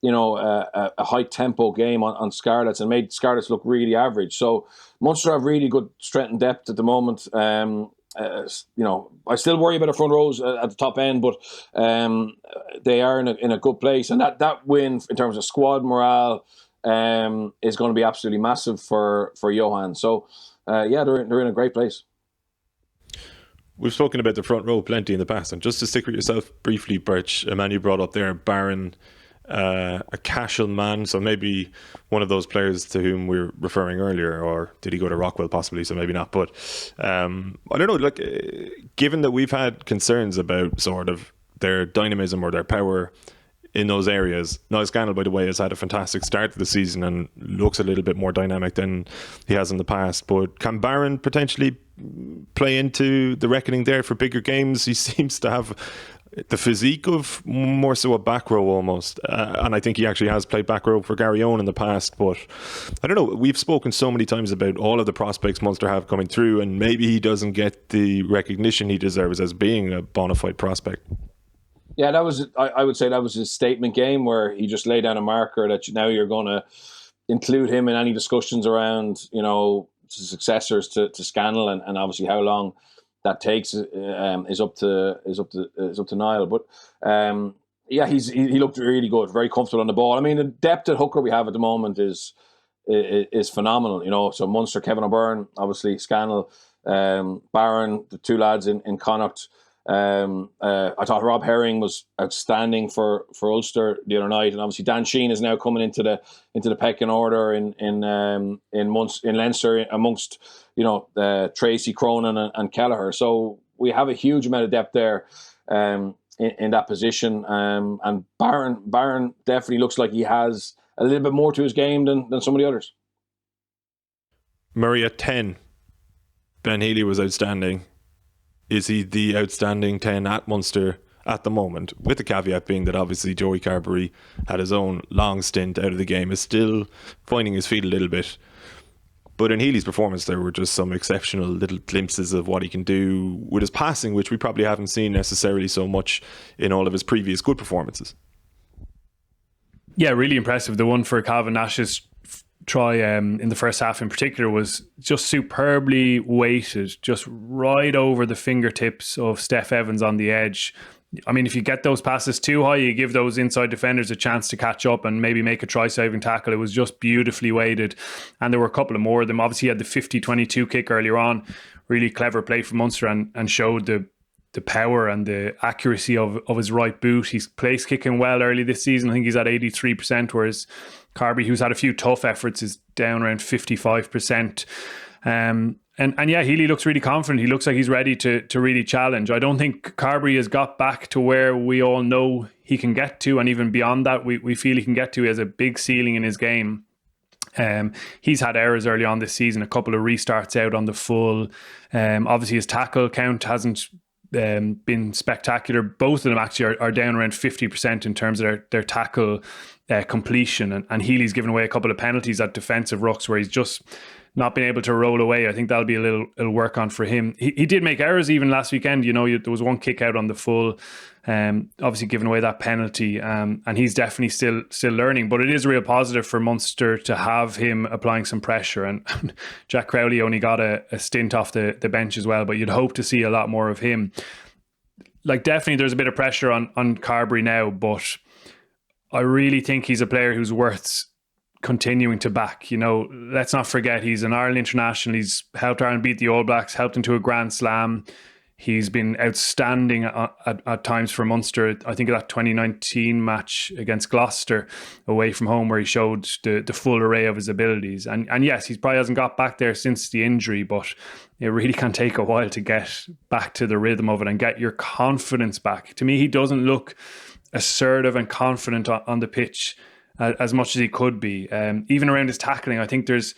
you know, a high tempo game on Scarlets and made Scarlets look really average. So Munster have really good strength and depth at the moment. You know, I still worry about the front rows at the top end, but they are in a good place. And that win in terms of squad morale is going to be absolutely massive for Johan. So they're in a great place. We've spoken about the front row plenty in the past, and just to stick with yourself briefly, Birch, a man you brought up there, Barron. a casual man, so maybe one of those players to whom we were referring earlier, or did he go to Rockwell possibly, so maybe not. But I don't know, like, given that we've had concerns about sort of their dynamism or their power in those areas, Niall Scannell, by the way, has had a fantastic start to the season and looks a little bit more dynamic than he has in the past. But can Barron potentially play into the reckoning there for bigger games? He seems to have the physique of more so a back row almost, and I think he actually has played back row for Gary Owen in the past. But I don't know, we've spoken so many times about all of the prospects Munster have coming through, and maybe he doesn't get the recognition he deserves as being a bona fide prospect. Yeah, that was, I would say that was his statement game, where he just laid down a marker that now you're going to include him in any discussions around, you know, successors to Scannell, and obviously how long that takes is up to Niall. But yeah, he looked really good, very comfortable on the ball. I mean, the depth at hooker we have at the moment is phenomenal. You know, so Munster, Kevin O'Byrne, obviously Scannell, Barron, the two lads in Connacht. I thought Rob Herring was outstanding for Ulster the other night, and obviously Dan Sheehan is now coming into the pecking order in Leinster amongst, you know, Tracy, Cronin and Kelleher. So we have a huge amount of depth there in that position, and Barron definitely looks like he has a little bit more to his game than some of the others. Murray at 10. Ben Healy was outstanding. Is he the outstanding 10 at Munster at the moment? With the caveat being that obviously Joey Carbery had his own long stint out of the game, is still finding his feet a little bit. But in Healy's performance, there were just some exceptional little glimpses of what he can do with his passing, which we probably haven't seen necessarily so much in all of his previous good performances. Yeah, really impressive. The one for Calvin Nash's try in the first half in particular was just superbly weighted, just right over the fingertips of Steph Evans on the edge. I mean, if you get those passes too high, you give those inside defenders a chance to catch up and maybe make a try-saving tackle. It was just beautifully weighted. And there were a couple of more of them. Obviously, he had the 50-22 kick earlier on. Really clever play from Munster and showed the power and the accuracy of his right boot. He's place kicking well early this season. I think he's at 83%, whereas Carbery, who's had a few tough efforts, is down around 55%. And yeah, Healy looks really confident. He looks like he's ready to really challenge. I don't think Carbery has got back to where we all know he can get to, and even beyond that, we feel he can get to. He has a big ceiling in his game. He's had errors early on this season, a couple of restarts out on the full. Obviously, his tackle count hasn't been spectacular. Both of them actually are down around 50% in terms of their tackle completion, and Healy's given away a couple of penalties at defensive rucks where he's just not been able to roll away. I think that'll be a little work on for him. He did make errors even last weekend. You know, there was one kick out on the full, obviously giving away that penalty, and he's definitely still learning. But it is a real positive for Munster to have him applying some pressure. And Jack Crowley only got a stint off the bench as well, but you'd hope to see a lot more of him. Like, definitely there's a bit of pressure on Carbery now, but I really think he's a player who's worth continuing to back. You know, let's not forget he's an Ireland international. He's helped Ireland beat the All Blacks, helped into a Grand Slam. He's been outstanding at times for Munster. I think of that 2019 match against Gloucester away from home where he showed the full array of his abilities. And yes, he probably hasn't got back there since the injury, but it really can take a while to get back to the rhythm of it and get your confidence back. To me, he doesn't look assertive and confident on the pitch as much as he could be. Even around his tackling, I think there's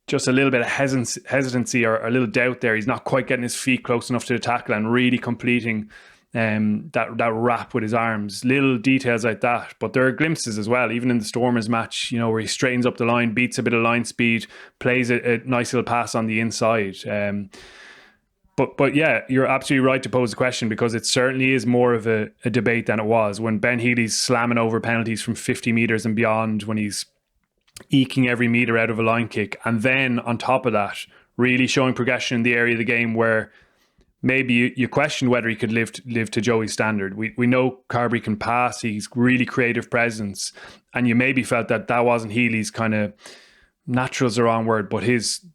just a little bit of hesitancy or a little doubt there. He's not quite getting his feet close enough to the tackle and really completing that wrap with his arms. Little details like that. But there are glimpses as well, even in the Stormers match, you know, where he straightens up the line, beats a bit of line speed, plays a nice little pass on the inside. But yeah, you're absolutely right to pose the question, because it certainly is more of a debate than it was when Ben Healy's slamming over penalties from 50 metres and beyond, when he's eking every metre out of a line kick. And then on top of that, really showing progression in the area of the game where maybe you questioned whether he could live to Joey's standard. We know Carbery can pass, he's really creative presence, and you maybe felt that wasn't Healy's kind of, natural's the wrong word, but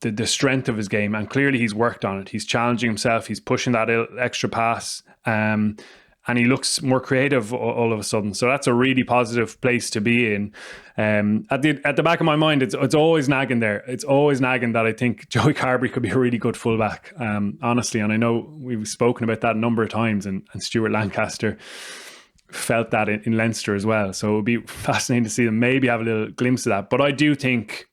the strength of his game, and clearly he's worked on it. He's challenging himself, he's pushing that extra pass, and and he looks more creative all of a sudden. So that's a really positive place to be in. At the back of my mind, it's always nagging there. It's always nagging that I think Joey Carbery could be a really good fullback, honestly. And I know we've spoken about that a number of times, and Stuart Lancaster felt that in Leinster as well. So it would be fascinating to see them maybe have a little glimpse of that. But I do think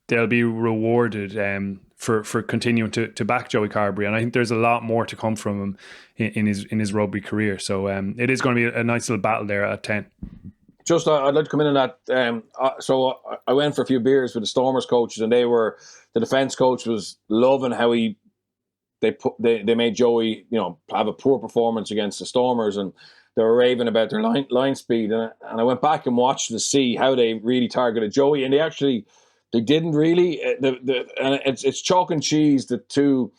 they'll be rewarded for continuing to back Joey Carbery, and I think there's a lot more to come from him in his rugby career. So it is going to be a nice little battle there at 10. Just I'd like to come in on that. So I went for a few beers with the Stormers coaches, and the defence coach was loving how they made Joey, have a poor performance against the Stormers, and they were raving about their line speed. And I went back and watched to see how they really targeted Joey, and they didn't really. And it's chalk and cheese the two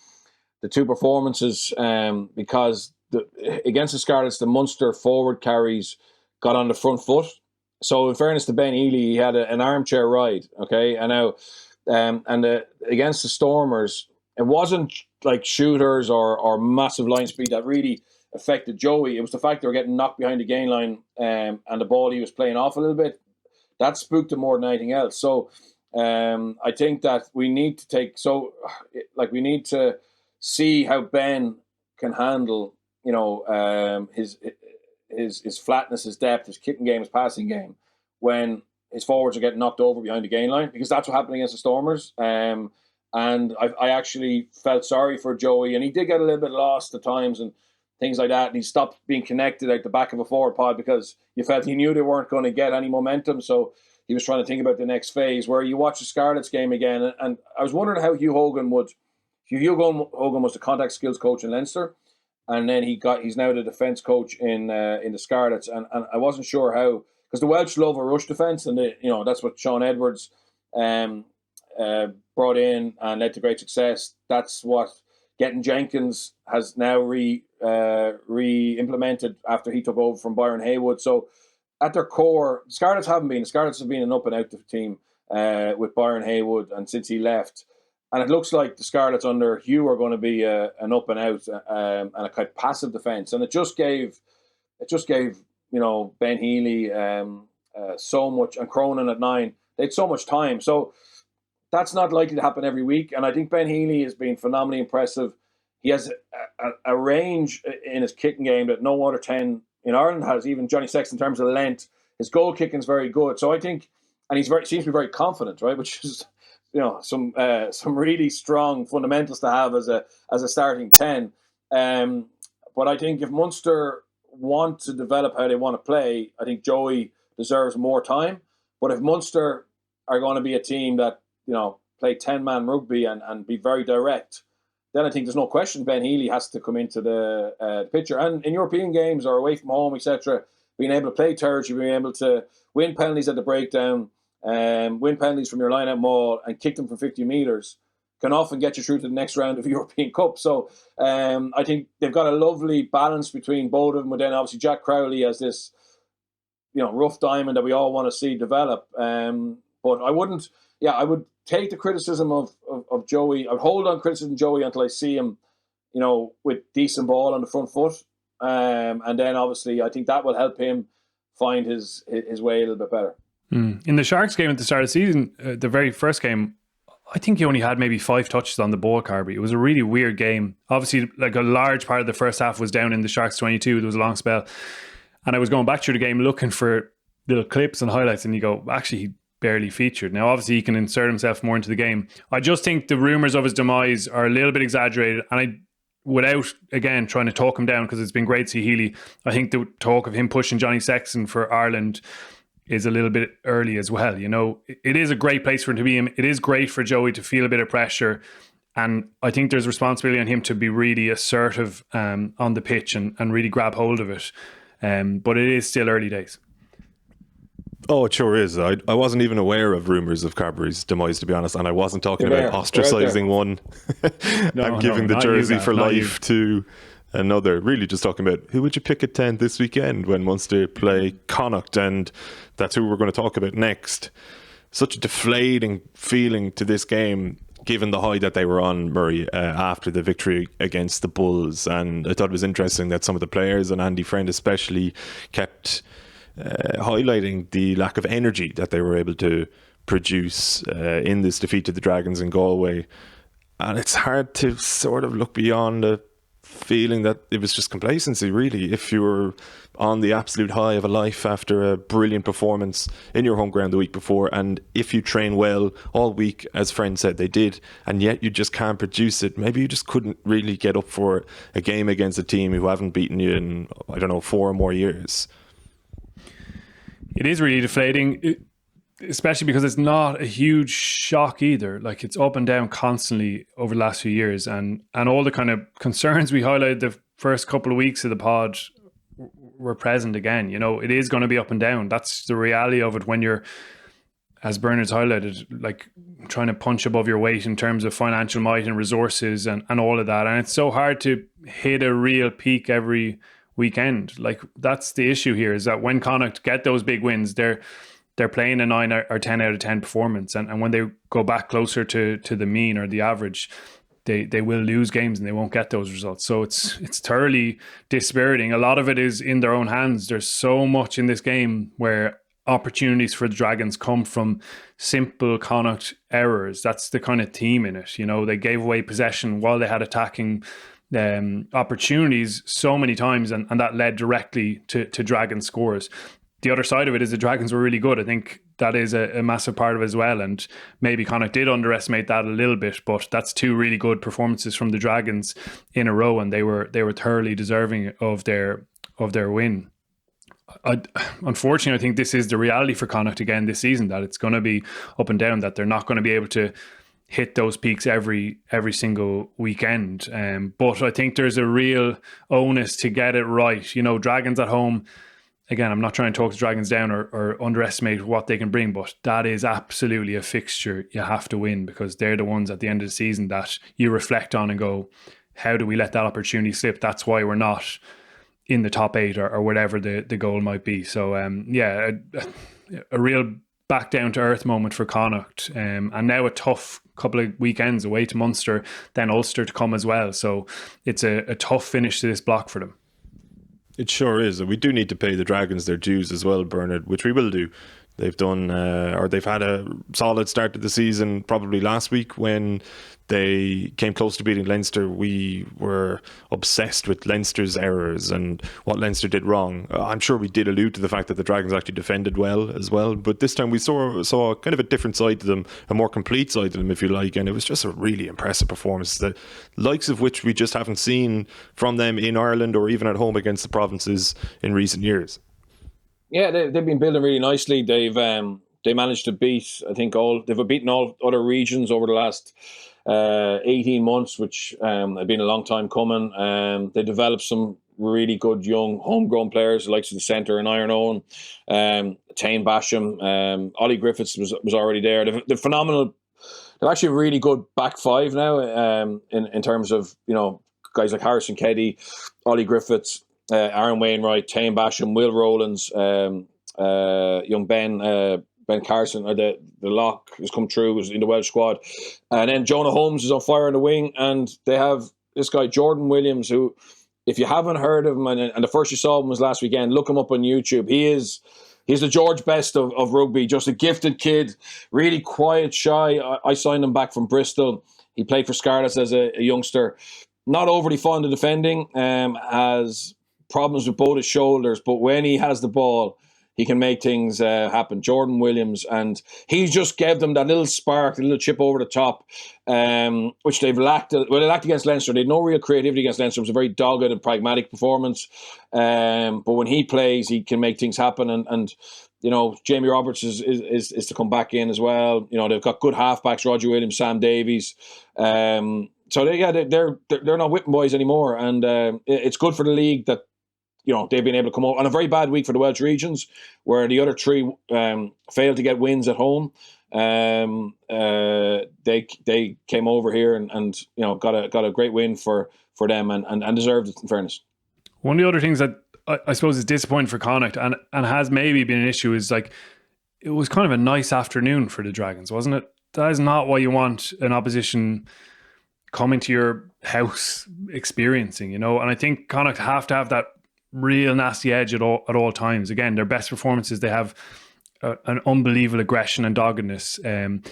performances, because against the Scarlets, the Munster forward carries got on the front foot. So in fairness to Ben Healy, he had an armchair ride. Okay, and now against the Stormers, it wasn't like shooters or massive line speed that really affected Joey. It was the fact they were getting knocked behind the gain line, and the ball he was playing off a little bit. That spooked him more than anything else. So I think that we need to see how Ben can handle, his flatness, his depth, his kicking game, his passing game, when his forwards are getting knocked over behind the gain line, because that's what happened against the Stormers. And I actually felt sorry for Joey, and he did get a little bit lost at times and things like that. And he stopped being connected at the back of a forward pod because you felt he knew they weren't going to get any momentum. So he was trying to think about the next phase. Where you watch the Scarlets game again, and I was wondering how Hugh Hogan was the contact skills coach in Leinster, and then he's now the defence coach in the Scarlets, and I wasn't sure how, because the Welsh love a rush defence, and that's what Sean Edwards brought in and led to great success. That's what Getting Jenkins has now re-implemented after he took over from Byron Haywood. So at their core, the Scarlets have been an up and out team with Byron Haywood, and since he left. And it looks like the Scarlets under Hugh are going to be an up and out and a kind of passive defence. And it just gave Ben Healy so much, and Cronin at 9. They had so much time. So that's not likely to happen every week. And I think Ben Healy has been phenomenally impressive. He has a range in his kicking game that no other 10 in Ireland has, even Johnny Sexton in terms of length. His goal kicking is very good. So I think, and seems to be very confident, right? Which is, some really strong fundamentals to have as a starting 10. But I think if Munster want to develop how they want to play, I think Joey deserves more time. But if Munster are going to be a team that, play 10-man rugby and be very direct, then I think there's no question Ben Healy has to come into the picture. And in European games or away from home, etc., being able to play territory, being able to win penalties at the breakdown, win penalties from your line-out maul and kick them from 50 metres can often get you through to the next round of European Cup. So I think they've got a lovely balance between both of them. But then obviously Jack Crowley as this, rough diamond that we all want to see develop. But I would take the criticism of Joey. I'd hold on criticism of Joey until I see him, with decent ball on the front foot. And then obviously I think that will help him find his way a little bit better. In the Sharks game at the start of the season, the very first game, I think he only had maybe 5 touches on the ball, Carbery. It was a really weird game. Obviously, like a large part of the first half was down in the Sharks 22. There was a long spell. And I was going back through the game looking for little clips and highlights, and you go, actually, he barely featured. Now, obviously, he can insert himself more into the game. I just think the rumours of his demise are a little bit exaggerated. And without, again, trying to talk him down, because it's been great to see Healy, I think the talk of him pushing Johnny Sexton for Ireland is a little bit early as well. It is a great place for him to be in. It is great for Joey to feel a bit of pressure. And I think there's responsibility on him to be really assertive on the pitch and really grab hold of it. But it is still early days. Oh, it sure is. I wasn't even aware of rumours of Carbery's demise, to be honest, and I wasn't talking about ostracising one and giving the jersey for life to another. Really just talking about who would you pick at 10 this weekend when Munster play Connacht, and that's who we're going to talk about next. Such a deflating feeling to this game given the high that they were on, Murray, after the victory against the Bulls. And I thought it was interesting that some of the players, and Andy Friend especially, kept highlighting the lack of energy that they were able to produce in this defeat to the Dragons in Galway. And it's hard to sort of look beyond the feeling that it was just complacency, really. If you were on the absolute high of a life after a brilliant performance in your home ground the week before, and if you train well all week, as Friend said they did, and yet you just can't produce it, maybe you just couldn't really get up for a game against a team who haven't beaten you in, 4 or more years. It is really deflating, especially because it's not a huge shock either. Like, it's up and down constantly over the last few years, and all the kind of concerns we highlighted the first couple of weeks of the pod were present again. It is going to be up and down. That's the reality of it when you're, as Bernard's highlighted, like trying to punch above your weight in terms of financial might and resources and all of that. And it's so hard to hit a real peak every weekend. Like, that's the issue here, is that when Connacht get those big wins, they're playing a 9 or 10 out of 10 performance. And when they go back closer to the mean or the average, they will lose games and they won't get those results. So it's thoroughly dispiriting. A lot of it is in their own hands. There's so much in this game where opportunities for the Dragons come from simple Connacht errors. That's the kind of theme in it. They gave away possession while they had attacking opportunities so many times, and that led directly to Dragon scores. The other side of it is the Dragons were really good. I think that is a massive part of it as well. And maybe Connacht did underestimate that a little bit, but that's 2 really good performances from the Dragons in a row, and they were thoroughly deserving of their win. Unfortunately, I think this is the reality for Connacht again this season, that it's going to be up and down, that they're not going to be able to hit those peaks every single weekend. But I think there's a real onus to get it right. Dragons at home, again, I'm not trying to talk the Dragons down or underestimate what they can bring, but that is absolutely a fixture you have to win, because they're the ones at the end of the season that you reflect on and go, how do we let that opportunity slip? That's why we're not in the top 8 or whatever the goal might be. So, a real back down to earth moment for Connacht. And now a tough couple of weekends away to Munster, then Ulster to come as well. So it's a tough finish to this block for them. It sure is, and we do need to pay the Dragons their dues as well, Bernard, which we will do. They've done, they've had a solid start to the season. Probably last week when they came close to beating Leinster, we were obsessed with Leinster's errors and what Leinster did wrong. I'm sure we did allude to the fact that the Dragons actually defended well as well, but this time we saw kind of a different side to them, a more complete side to them, if you like, and it was just a really impressive performance, the likes of which we just haven't seen from them in Ireland or even at home against the provinces in recent years. Yeah, they've been building really nicely. They managed to beat, I think, they've beaten all other regions over the last 18 months, which had been a long time coming. They developed some really good young homegrown players, the likes of the centre and Iron Owen, Tane Basham, Ollie Griffiths was already there. They're phenomenal. They're actually a really good back 5 now, in terms of, guys like Harrison Keddy, Ollie Griffiths, Aaron Wainwright, Tane Basham, Will Rowlands, young Ben Carson, the lock has come through, was in the Welsh squad. And then Jonah Holmes is on fire in the wing, and they have this guy, Jordan Williams, who, if you haven't heard of him, and the first you saw him was last weekend, look him up on YouTube. He's the George Best of rugby, just a gifted kid, really quiet, shy. I signed him back from Bristol. He played for Scarlets as a youngster. Not overly fond of defending, has problems with both his shoulders, but when he has the ball, he can make things happen. Jordan Williams, and he just gave them that little spark, the little chip over the top, which they've lacked. Well, they lacked against Leinster. They had no real creativity against Leinster. It was a very dogged and pragmatic performance. But when he plays, he can make things happen. And Jamie Roberts is to come back in as well. They've got good halfbacks: Roger Williams, Sam Davies. So they're not whipping boys anymore, and it's good for the league that they've been able to come out on a very bad week for the Welsh regions, where the other 3 failed to get wins at home. They came over here and got a great win for them and deserved it, in fairness. One of the other things that I suppose is disappointing for Connacht and has maybe been an issue is, like, it was kind of a nice afternoon for the Dragons, wasn't it? that is not what you want an opposition coming to your house experiencing, And I think Connacht have to have that real nasty edge at all times. Again, their best performances, they have an unbelievable aggression and doggedness. And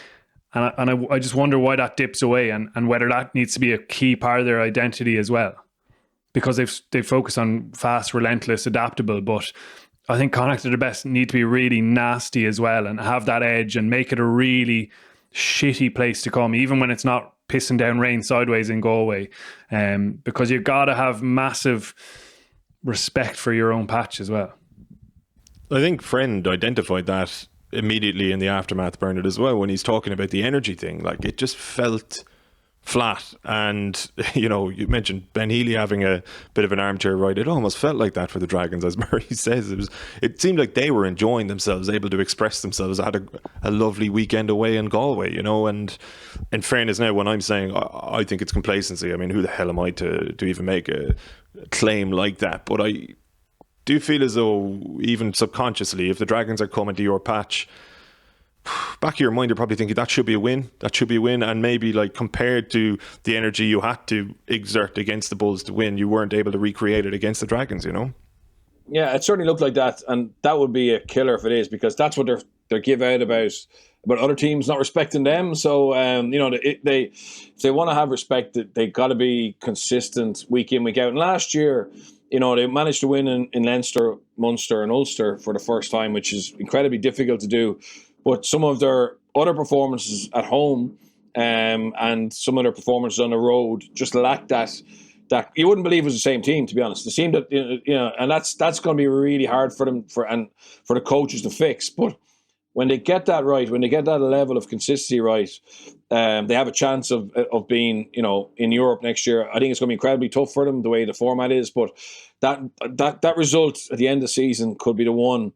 I just wonder why that dips away and whether that needs to be a key part of their identity as well. Because they focus on fast, relentless, adaptable, but I think Connacht at their best need to be really nasty as well and have that edge and make it a really shitty place to come, even when it's not pissing down rain sideways in Galway, because you've got to have massive respect for your own patch as well. I think Friend identified that immediately in the aftermath, Bernard, as well, when he's talking about the energy thing. Like, it just felt flat. And, you mentioned Ben Healy having a bit of an armchair ride. It almost felt like that for the Dragons, as Murray says. It seemed like they were enjoying themselves, able to express themselves. Had a lovely weekend away in Galway, and in fairness now, when I'm saying I think it's complacency, I mean, who the hell am I to even make a claim like that? But I do feel as though, even subconsciously, if the Dragons are coming to your patch, back of your mind, you're probably thinking that should be a win. And maybe, like, compared to the energy you had to exert against the Bulls to win, you weren't able to recreate it against the Dragons, Yeah, it certainly looked like that, and that would be a killer if it is, because that's what they're give out about other teams not respecting them. So if they want to have respect, they got to be consistent week in, week out. And last year, they managed to win in Leinster, Munster and Ulster for the first time, which is incredibly difficult to do. But some of their other performances at home and some of their performances on the road just lacked that you wouldn't believe it was the same team, to be honest. The team that, and that's going to be really hard for them for the coaches to fix. But when they get that right, when they get that level of consistency right, they have a chance of being, in Europe next year. I think it's going to be incredibly tough for them, the way the format is. But that result at the end of the season could be the one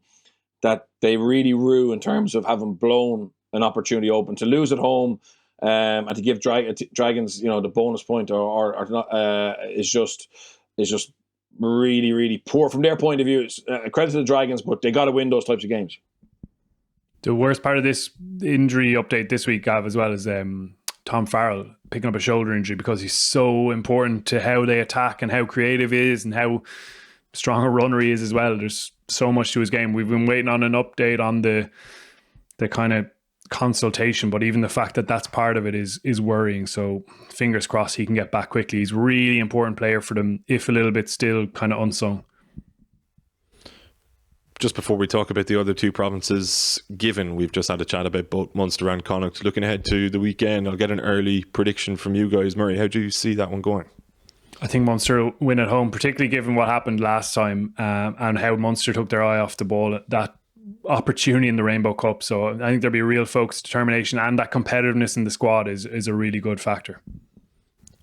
that they really rue in terms of having blown an opportunity open. To lose at home and to give Dragons, the bonus point or not, is just really, really poor from their point of view. It's credit to the Dragons, but they got to win those types of games. The worst part of this injury update this week, Gav, as well, is Tom Farrell picking up a shoulder injury, because he's so important to how they attack and how creative he is and how strong a runner he is as well. There's so much to his game. We've been waiting on an update on the kind of consultation, but even the fact that that's part of it is worrying. So fingers crossed he can get back quickly. He's a really important player for them, if a little bit still kind of unsung. Just before we talk about the other two provinces, given we've just had a chat about both Munster and Connacht, looking ahead to the weekend, I'll get an early prediction from you guys. Murray, how do you see that one going? I think Munster will win at home, particularly given what happened last time and how Munster took their eye off the ball, that opportunity in the Rainbow Cup. So I think there'll be a real focus, determination, and that competitiveness in the squad is a really good factor.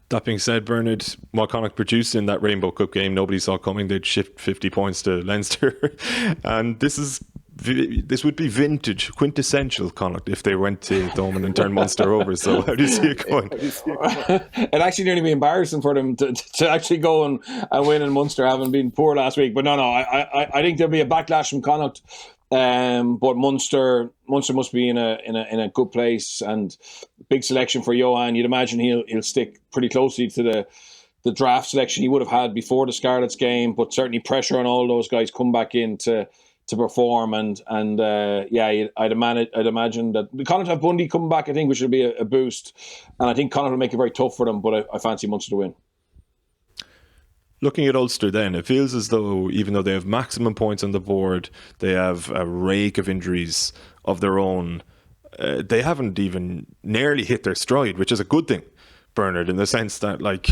That being said, Bernard, what Connacht produced in that Rainbow Cup game, nobody saw coming. They'd shift 50 points to Leinster. And this would be vintage, quintessential Connacht if they went to Thomond and turned Munster over. So how do you see it going? It'd actually nearly be embarrassing for them to actually go and win in Munster, having been poor last week. But no, I think there'll be a backlash from Connacht. But Munster must be in a good place, and big selection for Johan. You'd imagine he'll stick pretty closely to the draft selection he would have had before the Scarlets game, but certainly pressure on all those guys come back in to perform, and I'd imagine that Connacht have Bundy coming back, I think, which will be a boost, and I think Connacht will make it very tough for them, but I fancy Munster to win. Looking at Ulster then, it feels as though, even though they have maximum points on the board, they have a rake of injuries of their own. They haven't even nearly hit their stride, which is a good thing, Bernard, in the sense that, like,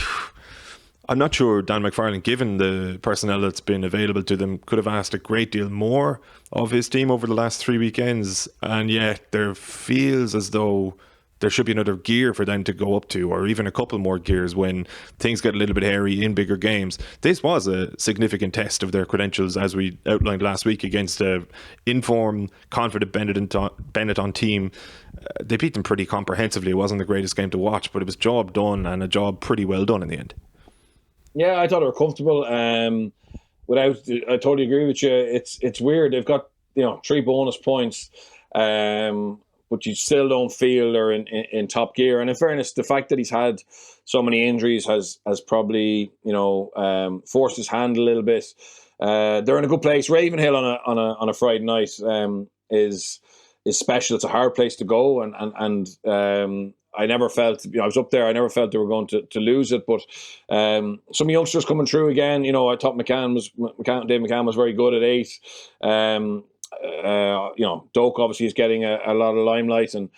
I'm not sure Dan McFarlane, given the personnel that's been available to them, could have asked a great deal more of his team over the last 3 weekends, and yet there feels as though there should be another gear for them to go up to, or even a couple more gears when things get a little bit hairy in bigger games. This was a significant test of their credentials, as we outlined last week, against an informed, confident Benetton team. They beat them pretty comprehensively. It wasn't the greatest game to watch, but it was job done, and a job pretty well done in the end. Yeah, I thought they were comfortable. I totally agree with you. It's weird. They've got 3 bonus points. but you still don't feel they're in top gear. And in fairness, the fact that he's had so many injuries has probably, forced his hand a little bit. They're in a good place. Ravenhill on a Friday night is special. It's a hard place to go, and I never felt, I was up there, I never felt they were going to lose it, but some youngsters coming through again. I thought Dave McCann was very good at 8. Doak obviously is getting a lot of limelight and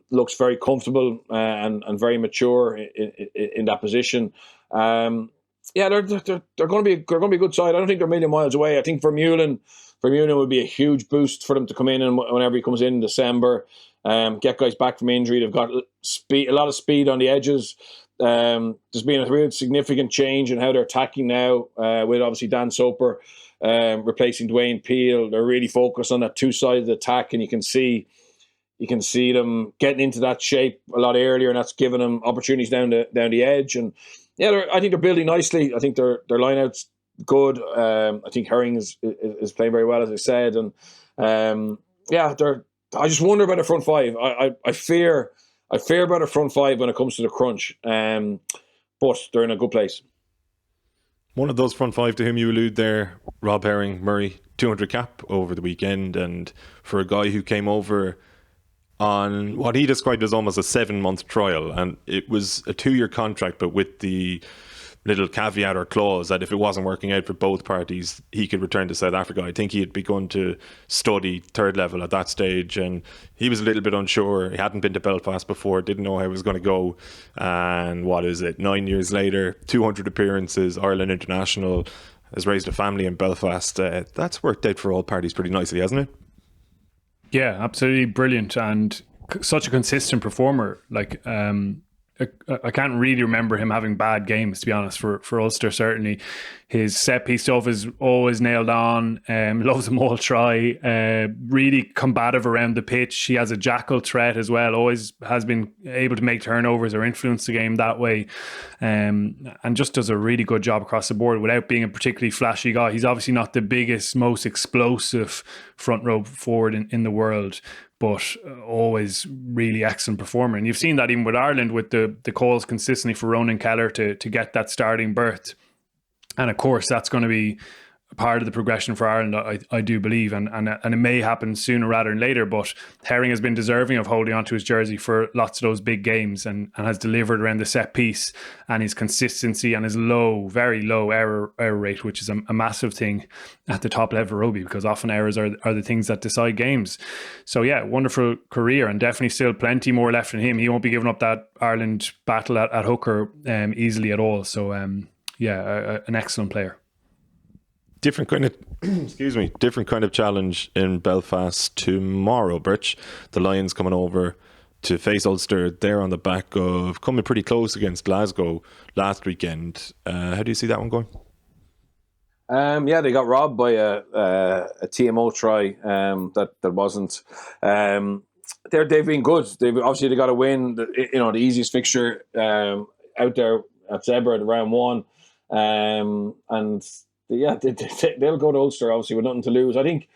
looks very comfortable and very mature in that position. They're going to be a good side. I don't think they're a million miles away. I think Vermeulen would be a huge boost for them to come in, and whenever he comes in December, get guys back from injury. They've got a lot of speed on the edges. There's been a real significant change in how they're attacking now, with obviously Dan Soper replacing Dwayne Peel. They're really focused on that two-sided attack, and you can see them getting into that shape a lot earlier, and that's giving them opportunities down the edge. And I think they're building nicely. I think their line-out's good. I think Herring is playing very well, as I said, and I just wonder about the front five. I fear about the front five when it comes to the crunch, but they're in a good place. One of those front five to whom you allude there, Rob Herring, Murray, 200 cap over the weekend, and for a guy who came over on what he described as almost a 7-month trial, and it was a 2-year contract, but with the little caveat or clause that if it wasn't working out for both parties, he could return to South Africa. I think he had begun to study third level at that stage, and he was a little bit unsure. He hadn't been to Belfast before, didn't know how it was going to go. And 9 years later, 200 appearances, Ireland international, has raised a family in Belfast. That's worked out for all parties pretty nicely, hasn't it? Yeah, absolutely brilliant, and such a consistent performer. I can't really remember him having bad games, to be honest, for Ulster. Certainly his set piece stuff is always nailed on. Loves them all try. Really combative around the pitch. He has a jackal threat as well. Always has been able to make turnovers or influence the game that way, and just does a really good job across the board without being a particularly flashy guy. He's obviously not the biggest, most explosive front row forward in the world, but always really excellent performer. And you've seen that even with Ireland, with the calls consistently for Ronan Keller to get that starting berth. And of course, that's going to be part of the progression for Ireland, I do believe, and it may happen sooner rather than later, but Herring has been deserving of holding onto his jersey for lots of those big games, and has delivered around the set piece, and his consistency and his very low error rate, which is a massive thing at the top level of rugby, because often errors are the things that decide games. So yeah, wonderful career, and definitely still plenty more left in him. He won't be giving up that Ireland battle at hooker easily at all. So an excellent player. Different kind of challenge in Belfast tomorrow, Birch. The Lions coming over to face Ulster. They're on the back of coming pretty close against Glasgow last weekend. How do you see that one going? They got robbed by a TMO try that wasn't. They've been good. They got to win. The easiest fixture out there at Zebra at round 1, and. They'll go to Ulster obviously with nothing to lose. I think,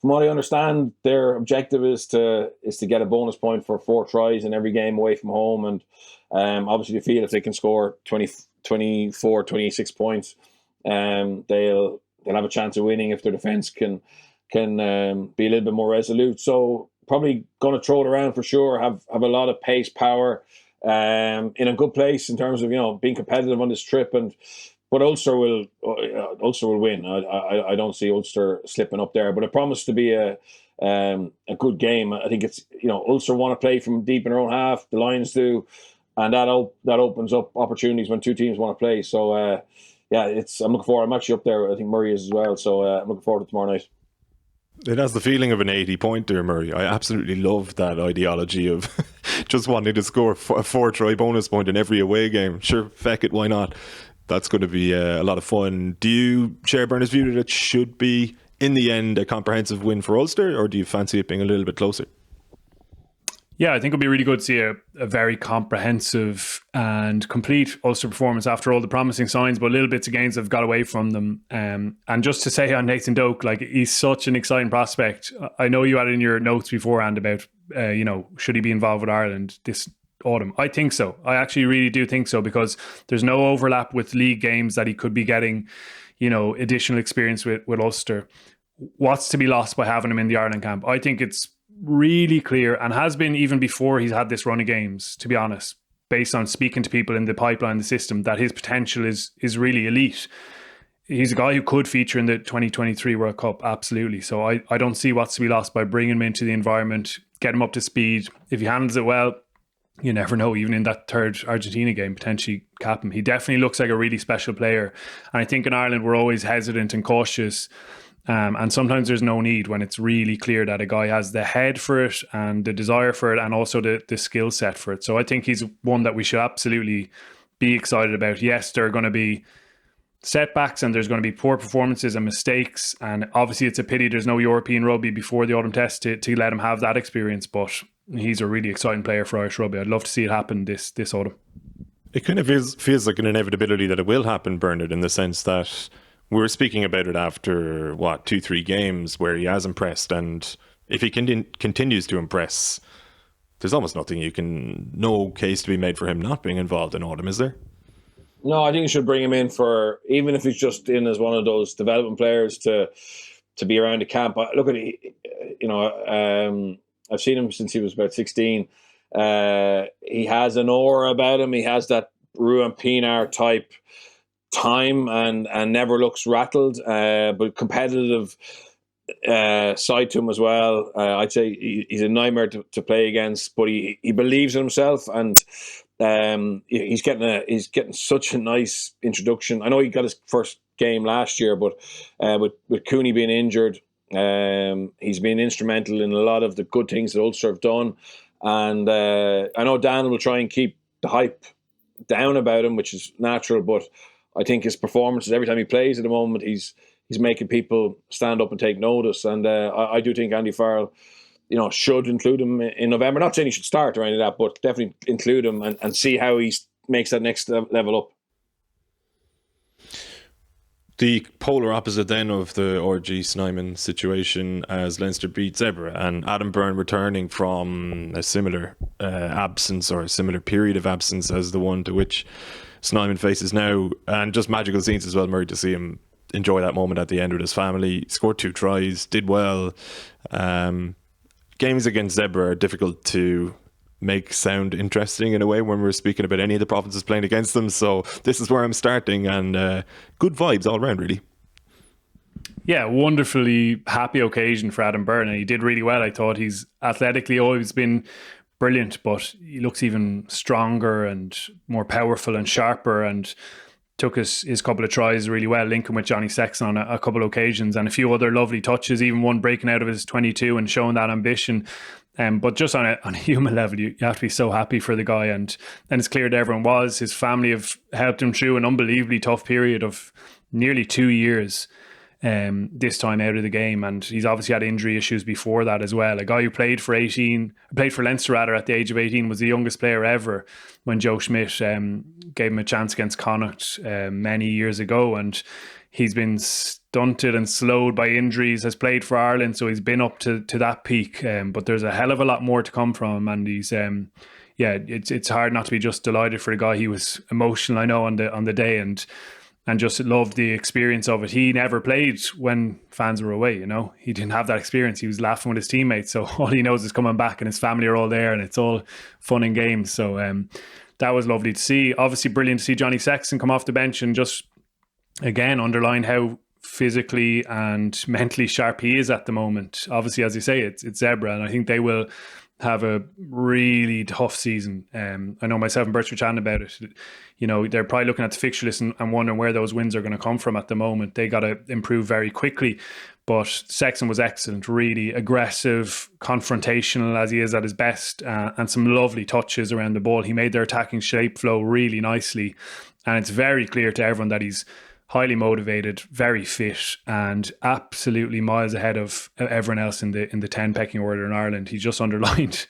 from what I understand, their objective is to get a bonus point for 4 tries in every game away from home, and obviously they feel if they can score 20, 24, 26 points, they'll have a chance of winning if their defence can be a little bit more resolute. So probably going to throw it around for sure. Have a lot of pace, power, in a good place in terms of being competitive on this trip. But Ulster will win. I don't see Ulster slipping up there. But it promised to be a good game. I think it's Ulster want to play from deep in their own half. The Lions do, and that opens up opportunities when two teams want to play. So I'm looking forward. I'm actually up there. I think Murray is as well. So I'm looking forward to tomorrow night. It has the feeling of an 80-pointer, Murray. I absolutely love that ideology of just wanting to score a 4-try bonus point in every away game. Sure, feck it, why not? That's going to be a lot of fun. Do you share Bernard's view that it should be, in the end, a comprehensive win for Ulster, or do you fancy it being a little bit closer? Yeah, I think it'll be really good to see a very comprehensive and complete Ulster performance after all the promising signs, but little bits of gains have got away from them. And just to say on Nathan Doak, like, he's such an exciting prospect. I know you had in your notes beforehand about, should he be involved with Ireland this autumn? I think so. I actually really do think so, because there's no overlap with league games that he could be getting, additional experience with Ulster. What's to be lost by having him in the Ireland camp? I think it's really clear, and has been even before he's had this run of games, to be honest, based on speaking to people in the pipeline, the system, that his potential is really elite. He's a guy who could feature in the 2023 World Cup, absolutely. So I don't see what's to be lost by bringing him into the environment, get him up to speed. If he handles it well, you never know, even in that third Argentina game, potentially cap him. He definitely looks like a really special player. And I think in Ireland, we're always hesitant and cautious. And sometimes there's no need when it's really clear that a guy has the head for it and the desire for it, and also the skill set for it. So I think he's one that we should absolutely be excited about. Yes, there are going to be setbacks and there's going to be poor performances and mistakes. And obviously it's a pity there's no European rugby before the autumn test to let him have that experience. But he's a really exciting player for Irish rugby. I'd love to see it happen this autumn. It kind of feels like an inevitability that it will happen, Bernard, in the sense that we were speaking about it after, 2-3 games where he has impressed. And if he continues to impress, there's almost no case to be made for him not being involved in autumn, is there? No, I think you should bring him in for, even if he's just in as one of those development players to be around the camp. Look at it, I've seen him since he was about 16. He has an aura about him. He has that Ruan Pinar type time and never looks rattled, but competitive side to him as well. I'd say he's a nightmare to play against, but he believes in himself, and he's getting such a nice introduction. I know he got his first game last year, but with Cooney being injured, he's been instrumental in a lot of the good things that Ulster have done. And I know Dan will try and keep the hype down about him, which is natural, but I think his performances, every time he plays at the moment, he's making people stand up and take notice. And I do think Andy Farrell, should include him in November. Not saying he should start or any of that, but definitely include him and see how he makes that next level up. The polar opposite then of the RG Snyman situation as Leinster beat Zebra, and Adam Byrne returning from a similar absence, or a similar period of absence as the one to which Snyman faces now, and just magical scenes as well, Murray, to see him enjoy that moment at the end with his family. Scored 2 tries, did well. Games against Zebra are difficult to make sound interesting in a way when we're speaking about any of the provinces playing against them, so this is where I'm starting, and good vibes all around, really. Yeah, wonderfully happy occasion for Adam Byrne, and he did really well. I thought he's athletically always been brilliant, but he looks even stronger and more powerful and sharper, and took his couple of tries really well, linking with Johnny Sexton on a couple of occasions, and a few other lovely touches, even one breaking out of his 22 and showing that ambition. But just on a human level, you have to be so happy for the guy, and it's clear that everyone was. His family have helped him through an unbelievably tough period of nearly 2 years this time out of the game, and he's obviously had injury issues before that as well. A guy who played for Leinster at the age of 18, was the youngest player ever when Joe Schmidt gave him a chance against Connacht many years ago, and he's been stunted and slowed by injuries, has played for Ireland, so he's been up to that peak, but there's a hell of a lot more to come from him, and he's it's hard not to be just delighted for the guy. He was emotional, I know, on the day, and just loved the experience of it. He never played when fans were away, he didn't have that experience. He was laughing with his teammates, so all he knows is coming back, and his family are all there, and it's all fun and games. So that was lovely to see. Obviously brilliant to see Johnny Sexton come off the bench and just again underline how physically and mentally sharp he is at the moment. Obviously, as you say, it's Zebra, and I think they will have a really tough season. I know myself and Bert were chatting about it. They're probably looking at the fixture list and wondering where those wins are going to come from at the moment. They got to improve very quickly. But Sexton was excellent, really aggressive, confrontational as he is at his best, and some lovely touches around the ball. He made their attacking shape flow really nicely. And it's very clear to everyone that he's highly motivated, very fit, and absolutely miles ahead of everyone else in the 10 pecking order in Ireland. He just underlined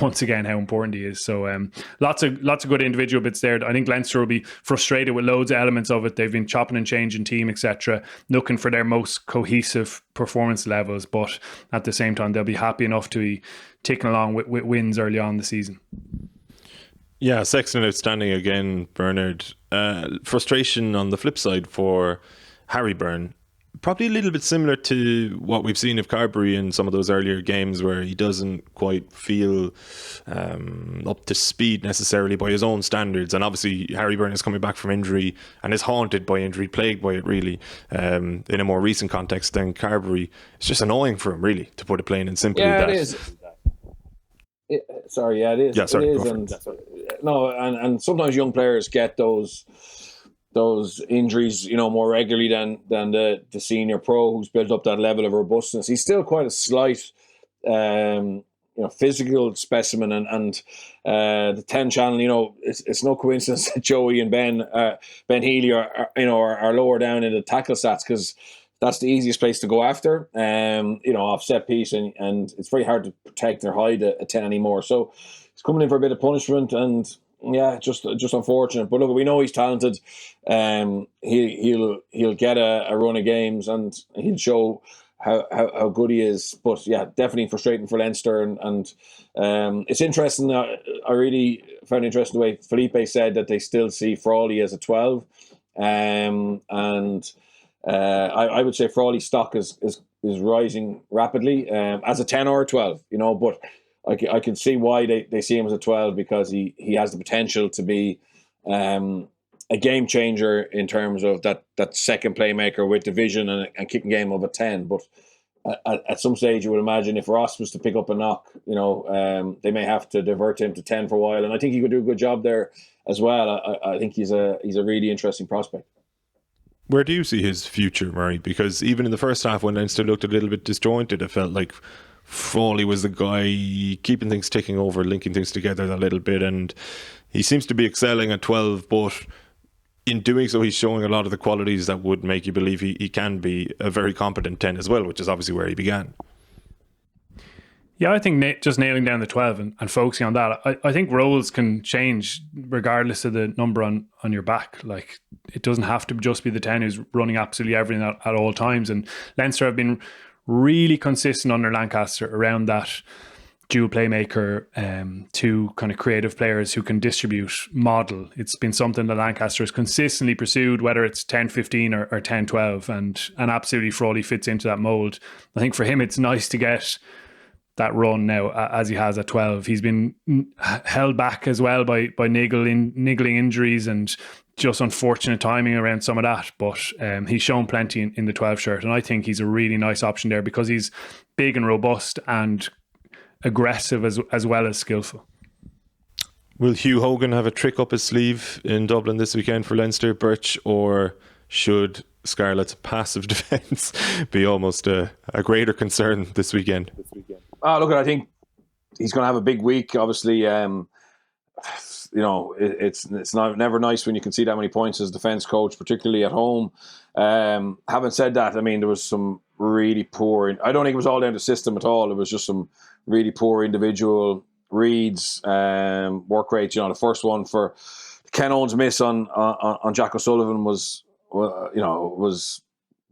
once again how important he is. So lots of good individual bits there. I think Leinster will be frustrated with loads of elements of it. They've been chopping and changing team, etc., looking for their most cohesive performance levels, but at the same time they'll be happy enough to be ticking along with wins early on in the season. Yeah, Sexton outstanding again, Bernard. Frustration on the flip side for Harry Byrne. Probably a little bit similar to what we've seen of Carbery in some of those earlier games, where he doesn't quite feel up to speed necessarily by his own standards. And obviously Harry Byrne is coming back from injury and is haunted by injury, plagued by it really, in a more recent context than Carbery. It's just annoying for him, really, to put it plain and simply. Yeah, it is. It is. Yeah, sorry. It is. And sometimes young players get those injuries, more regularly than the senior pro who's built up that level of robustness. He's still quite a slight, physical specimen, and the 10 channel. It's no coincidence that Joey and Ben Healy are lower down in the tackle stats, because that's the easiest place to go after, off set piece, and it's very hard to protect or hide a 10 anymore. So he's coming in for a bit of punishment, and yeah, just unfortunate. But look, we know he's talented. He'll get a run of games, and he'll show how good he is. But yeah, definitely frustrating for Leinster, and it's interesting. I really found it interesting the way Felipe said that they still see Frawley as a 12, and I would say Frawley's stock is rising rapidly as a 10 or a 12, but I can see why they see him as a 12, because he has the potential to be a game changer in terms of that second playmaker with the vision and kicking game of a 10. But at some stage, you would imagine if Ross was to pick up a knock, they may have to divert him to 10 for a while, and I think he could do a good job there as well. I think he's a really interesting prospect. Where do you see his future, Murray? Because even in the first half, when Leinster looked a little bit disjointed, it felt like Frawley was the guy keeping things ticking over, linking things together a little bit, and he seems to be excelling at 12, but in doing so, he's showing a lot of the qualities that would make you believe he can be a very competent 10 as well, which is obviously where he began. Yeah, I think just nailing down the 12 and focusing on that, I think roles can change regardless of the number on your back. Like, it doesn't have to just be the 10 who's running absolutely everything at all times. And Leinster have been really consistent under Lancaster around that dual playmaker, two kind of creative players who can distribute model. It's been something that Lancaster has consistently pursued, whether it's 10-15 or 10-12, and absolutely Frawley fits into that mould. I think for him, it's nice to get that run now as he has at 12. He's been held back as well by niggling injuries and just unfortunate timing around some of that, but he's shown plenty in the 12 shirt, and I think he's a really nice option there because he's big and robust and aggressive as well as skillful. Will Hugh Hogan have a trick up his sleeve in Dublin this weekend for Leinster, Birch, or should Scarlet's passive defence be almost a greater concern this weekend? Look, I think he's going to have a big week. Obviously, it's never nice when you can see that many points as defence coach, particularly at home. Having said that, I mean, there was some really poor. I don't think it was all down to system at all. It was just some really poor individual reads, work rates. The first one for Ken Owens' miss on Jack O'Sullivan was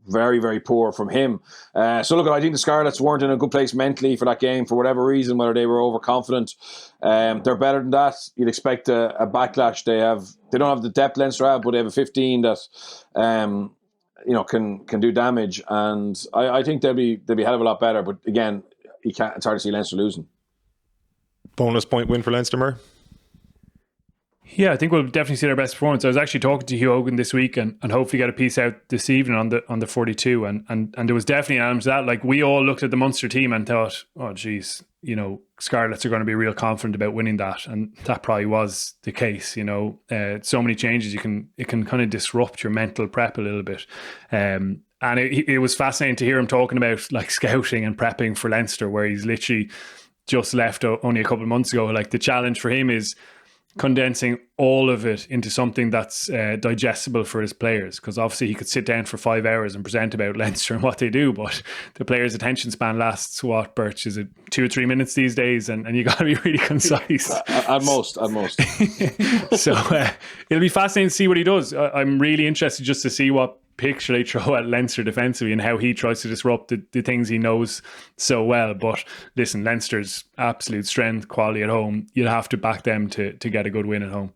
very, very poor from him. So look, I think the Scarlets weren't in a good place mentally for that game for whatever reason, whether they were overconfident. They're better than that. You'd expect a backlash. They don't have the depth Leinster have, but they have a 15 that can do damage. And I think they'll be a hell of a lot better. But again, it's hard to see Leinster losing. Bonus point win for Leinster, Murray? Yeah, I think we'll definitely see their best performance. I was actually talking to Hugh Hogan this week and hopefully get a piece out this evening on the 42, and there was definitely an element to that. Like, we all looked at the Munster team and thought, oh geez, Scarlets are going to be real confident about winning that, and that probably was the case. So many changes, it can kind of disrupt your mental prep a little bit. And it was fascinating to hear him talking about like scouting and prepping for Leinster, where he's literally just left only a couple of months ago. Like, the challenge for him is condensing all of it into something that's digestible for his players, because obviously he could sit down for 5 hours and present about Leinster and what they do, but the players' attention span lasts, what, Birch, is it 2 or 3 minutes these days, and you got to be really concise. At most. So it'll be fascinating to see what he does. I'm really interested just to see what picture they throw at Leinster defensively and how he tries to disrupt the things he knows so well. But listen, Leinster's absolute strength, quality at home, you'll have to back them to get a good win at home.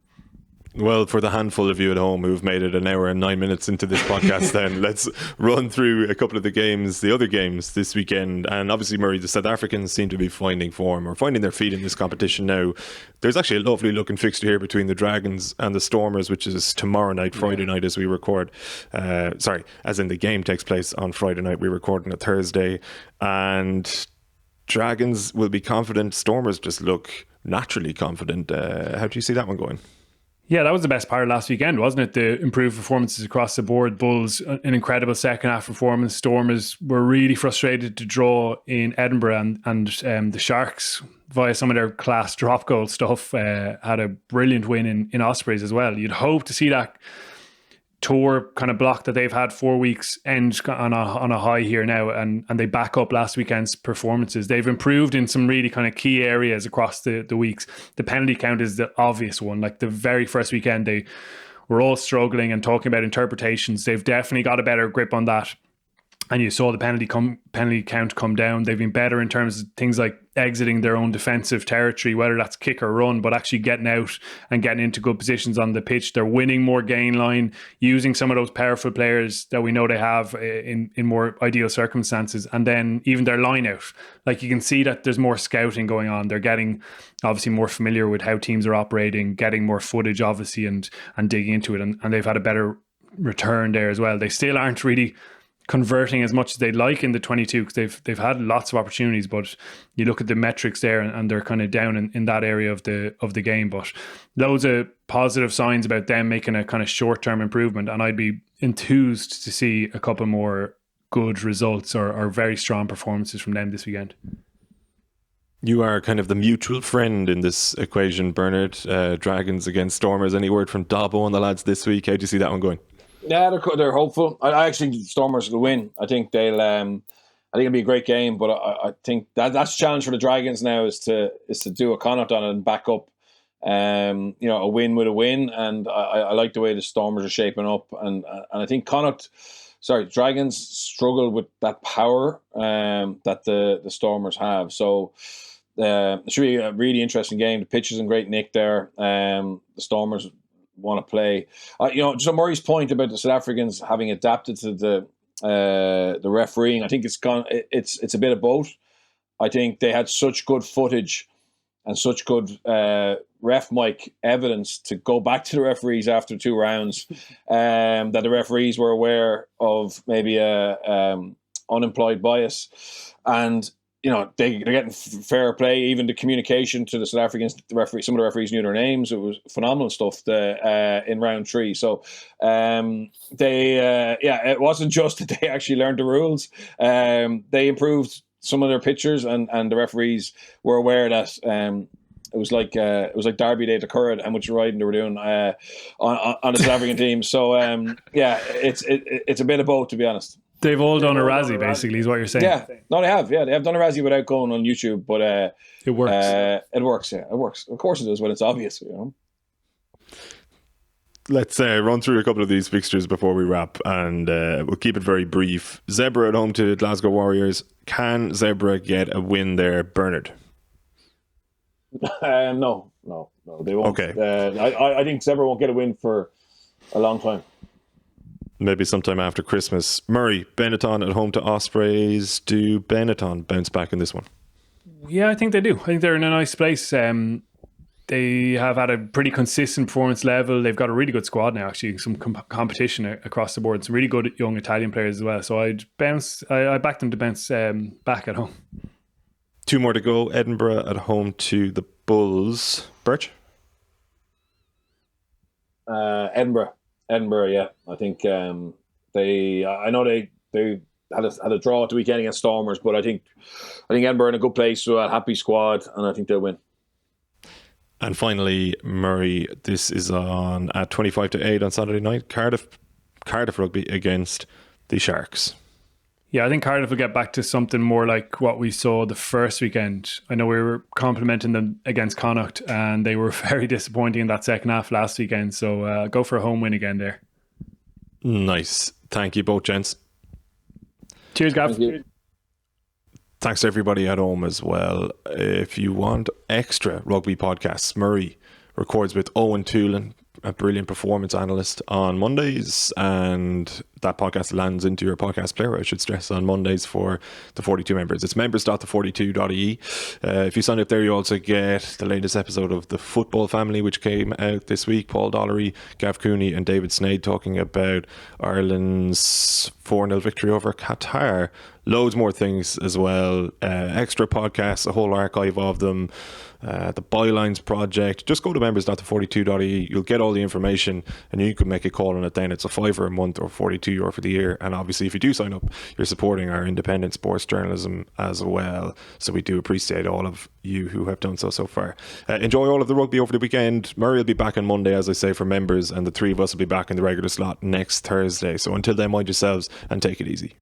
Well, for the handful of you at home who've made it an hour and 9 minutes into this podcast, then let's run through a couple of the other games this weekend. And obviously, Murray, the South Africans seem to be finding form or finding their feet in this competition now. There's actually a lovely looking fixture here between the Dragons and the Stormers, which is tomorrow night, Friday night, as we record. As in the game takes place on Friday night. We record on a Thursday. And Dragons will be confident. Stormers just look naturally confident. How do you see that one going? Yeah, that was the best part of last weekend, wasn't it? The improved performances across the board. Bulls, an incredible second half performance. Stormers were really frustrated to draw in Edinburgh, and the Sharks, via some of their class drop goal stuff, had a brilliant win in Ospreys as well. You'd hope to see that tour kind of block that they've had 4 weeks end on a high here now, and they back up last weekend's performances. They've improved in some really kind of key areas across the weeks. The penalty count is the obvious one. Like the very first weekend, they were all struggling and talking about interpretations. They've definitely got a better grip on that, and you saw the penalty count come down. They've been better in terms of things like exiting their own defensive territory, whether that's kick or run, but actually getting out and getting into good positions on the pitch. They're winning more gain line, using some of those powerful players that we know they have in more ideal circumstances. And then even their line out, like you can see that there's more scouting going on. They're getting obviously more familiar with how teams are operating, getting more footage obviously and digging into it. And they've had a better return there as well. They still aren't really converting as much as they'd like in the 22, because they've had lots of opportunities, but you look at the metrics there and they're kind of down in that area of the game. But loads of positive signs about them making a kind of short-term improvement, and I'd be enthused to see a couple more good results or very strong performances from them this weekend. You are kind of the mutual friend in this equation, Bernard. Dragons against Stormers. Any word from Dobbo and the lads this week? How do you see that one going? Yeah, they're hopeful. I actually think Stormers will win. I think they'll. I think it'll be a great game, but I think that's the challenge for the Dragons now is to do a Connacht on it and back up. A win with a win, and I like the way the Stormers are shaping up, and I think Dragons struggle with that power that the Stormers have. So it should be a really interesting game. The pitch is in great nick there. The Stormers want to play. Just on Murray's point about the South Africans having adapted to the refereeing, I think it's a bit of both. I think they had such good footage and such good ref mic evidence to go back to the referees after 2 rounds that the referees were aware of maybe a unemployed bias, and they're getting fair play. Even the communication to the South Africans, some of the referees knew their names. It was phenomenal stuff in round 3. So it wasn't just that they actually learned the rules. They improved some of their pictures, and the referees were aware that it was like Derby Day to Curragh, how much riding they were doing on the South African team. So it's a bit of both, to be honest. They've all done a Razzie, basically, is what you're saying. Yeah, no, they have. Yeah, they have done a Razzie without going on YouTube, but it works. It works. Yeah, it works. Of course, it does when it's obvious. Let's run through a couple of these fixtures before we wrap, and we'll keep it very brief. Zebra at home to Glasgow Warriors. Can Zebra get a win there, Bernard? No, they won't. Okay. I think Zebra won't get a win for a long time. Maybe sometime after Christmas. Murray, Benetton at home to Ospreys. Do Benetton bounce back in this one? Yeah, I think they do. I think they're in a nice place. They have had a pretty consistent performance level. They've got a really good squad now, actually. Some competition across the board. Some really good young Italian players as well. So I back them to bounce back at home. 2 more to go. Edinburgh at home to the Bulls. Birch? Edinburgh, yeah. I think I know they had a draw at the weekend against Stormers, but I think Edinburgh in a good place with a happy squad, and I think they'll win. And finally, Murray, this is on at 25-8 on Saturday night. Cardiff Rugby against the Sharks. Yeah, I think Cardiff will get back to something more like what we saw the first weekend. I know we were complimenting them against Connacht, and they were very disappointing in that second half last weekend. So go for a home win again there. Nice. Thank you both, gents. Cheers, Gav. Thanks to everybody at home as well. If you want extra rugby podcasts, Murray records with Owen Toolan, a brilliant performance analyst, on Mondays, and that podcast lands into your podcast player, I should stress, on Mondays for the 42 members. It's members.the42.ie. If you sign up there, you also get the latest episode of The Football Family, which came out this week. Paul Dollery, Gav Cooney and David Snade talking about Ireland's 4-0 victory over Qatar. Loads more things as well. Extra podcasts, a whole archive of them. The Bylines project. Just go to members.the42.ie. You'll get all the information and you can make a call on it then. It's a €5 a month or €42 for the year. And obviously, if you do sign up, you're supporting our independent sports journalism as well. So we do appreciate all of you who have done so far. Enjoy all of the rugby over the weekend. Murray will be back on Monday, as I say, for members, and the three of us will be back in the regular slot next Thursday. So until then, mind yourselves and take it easy.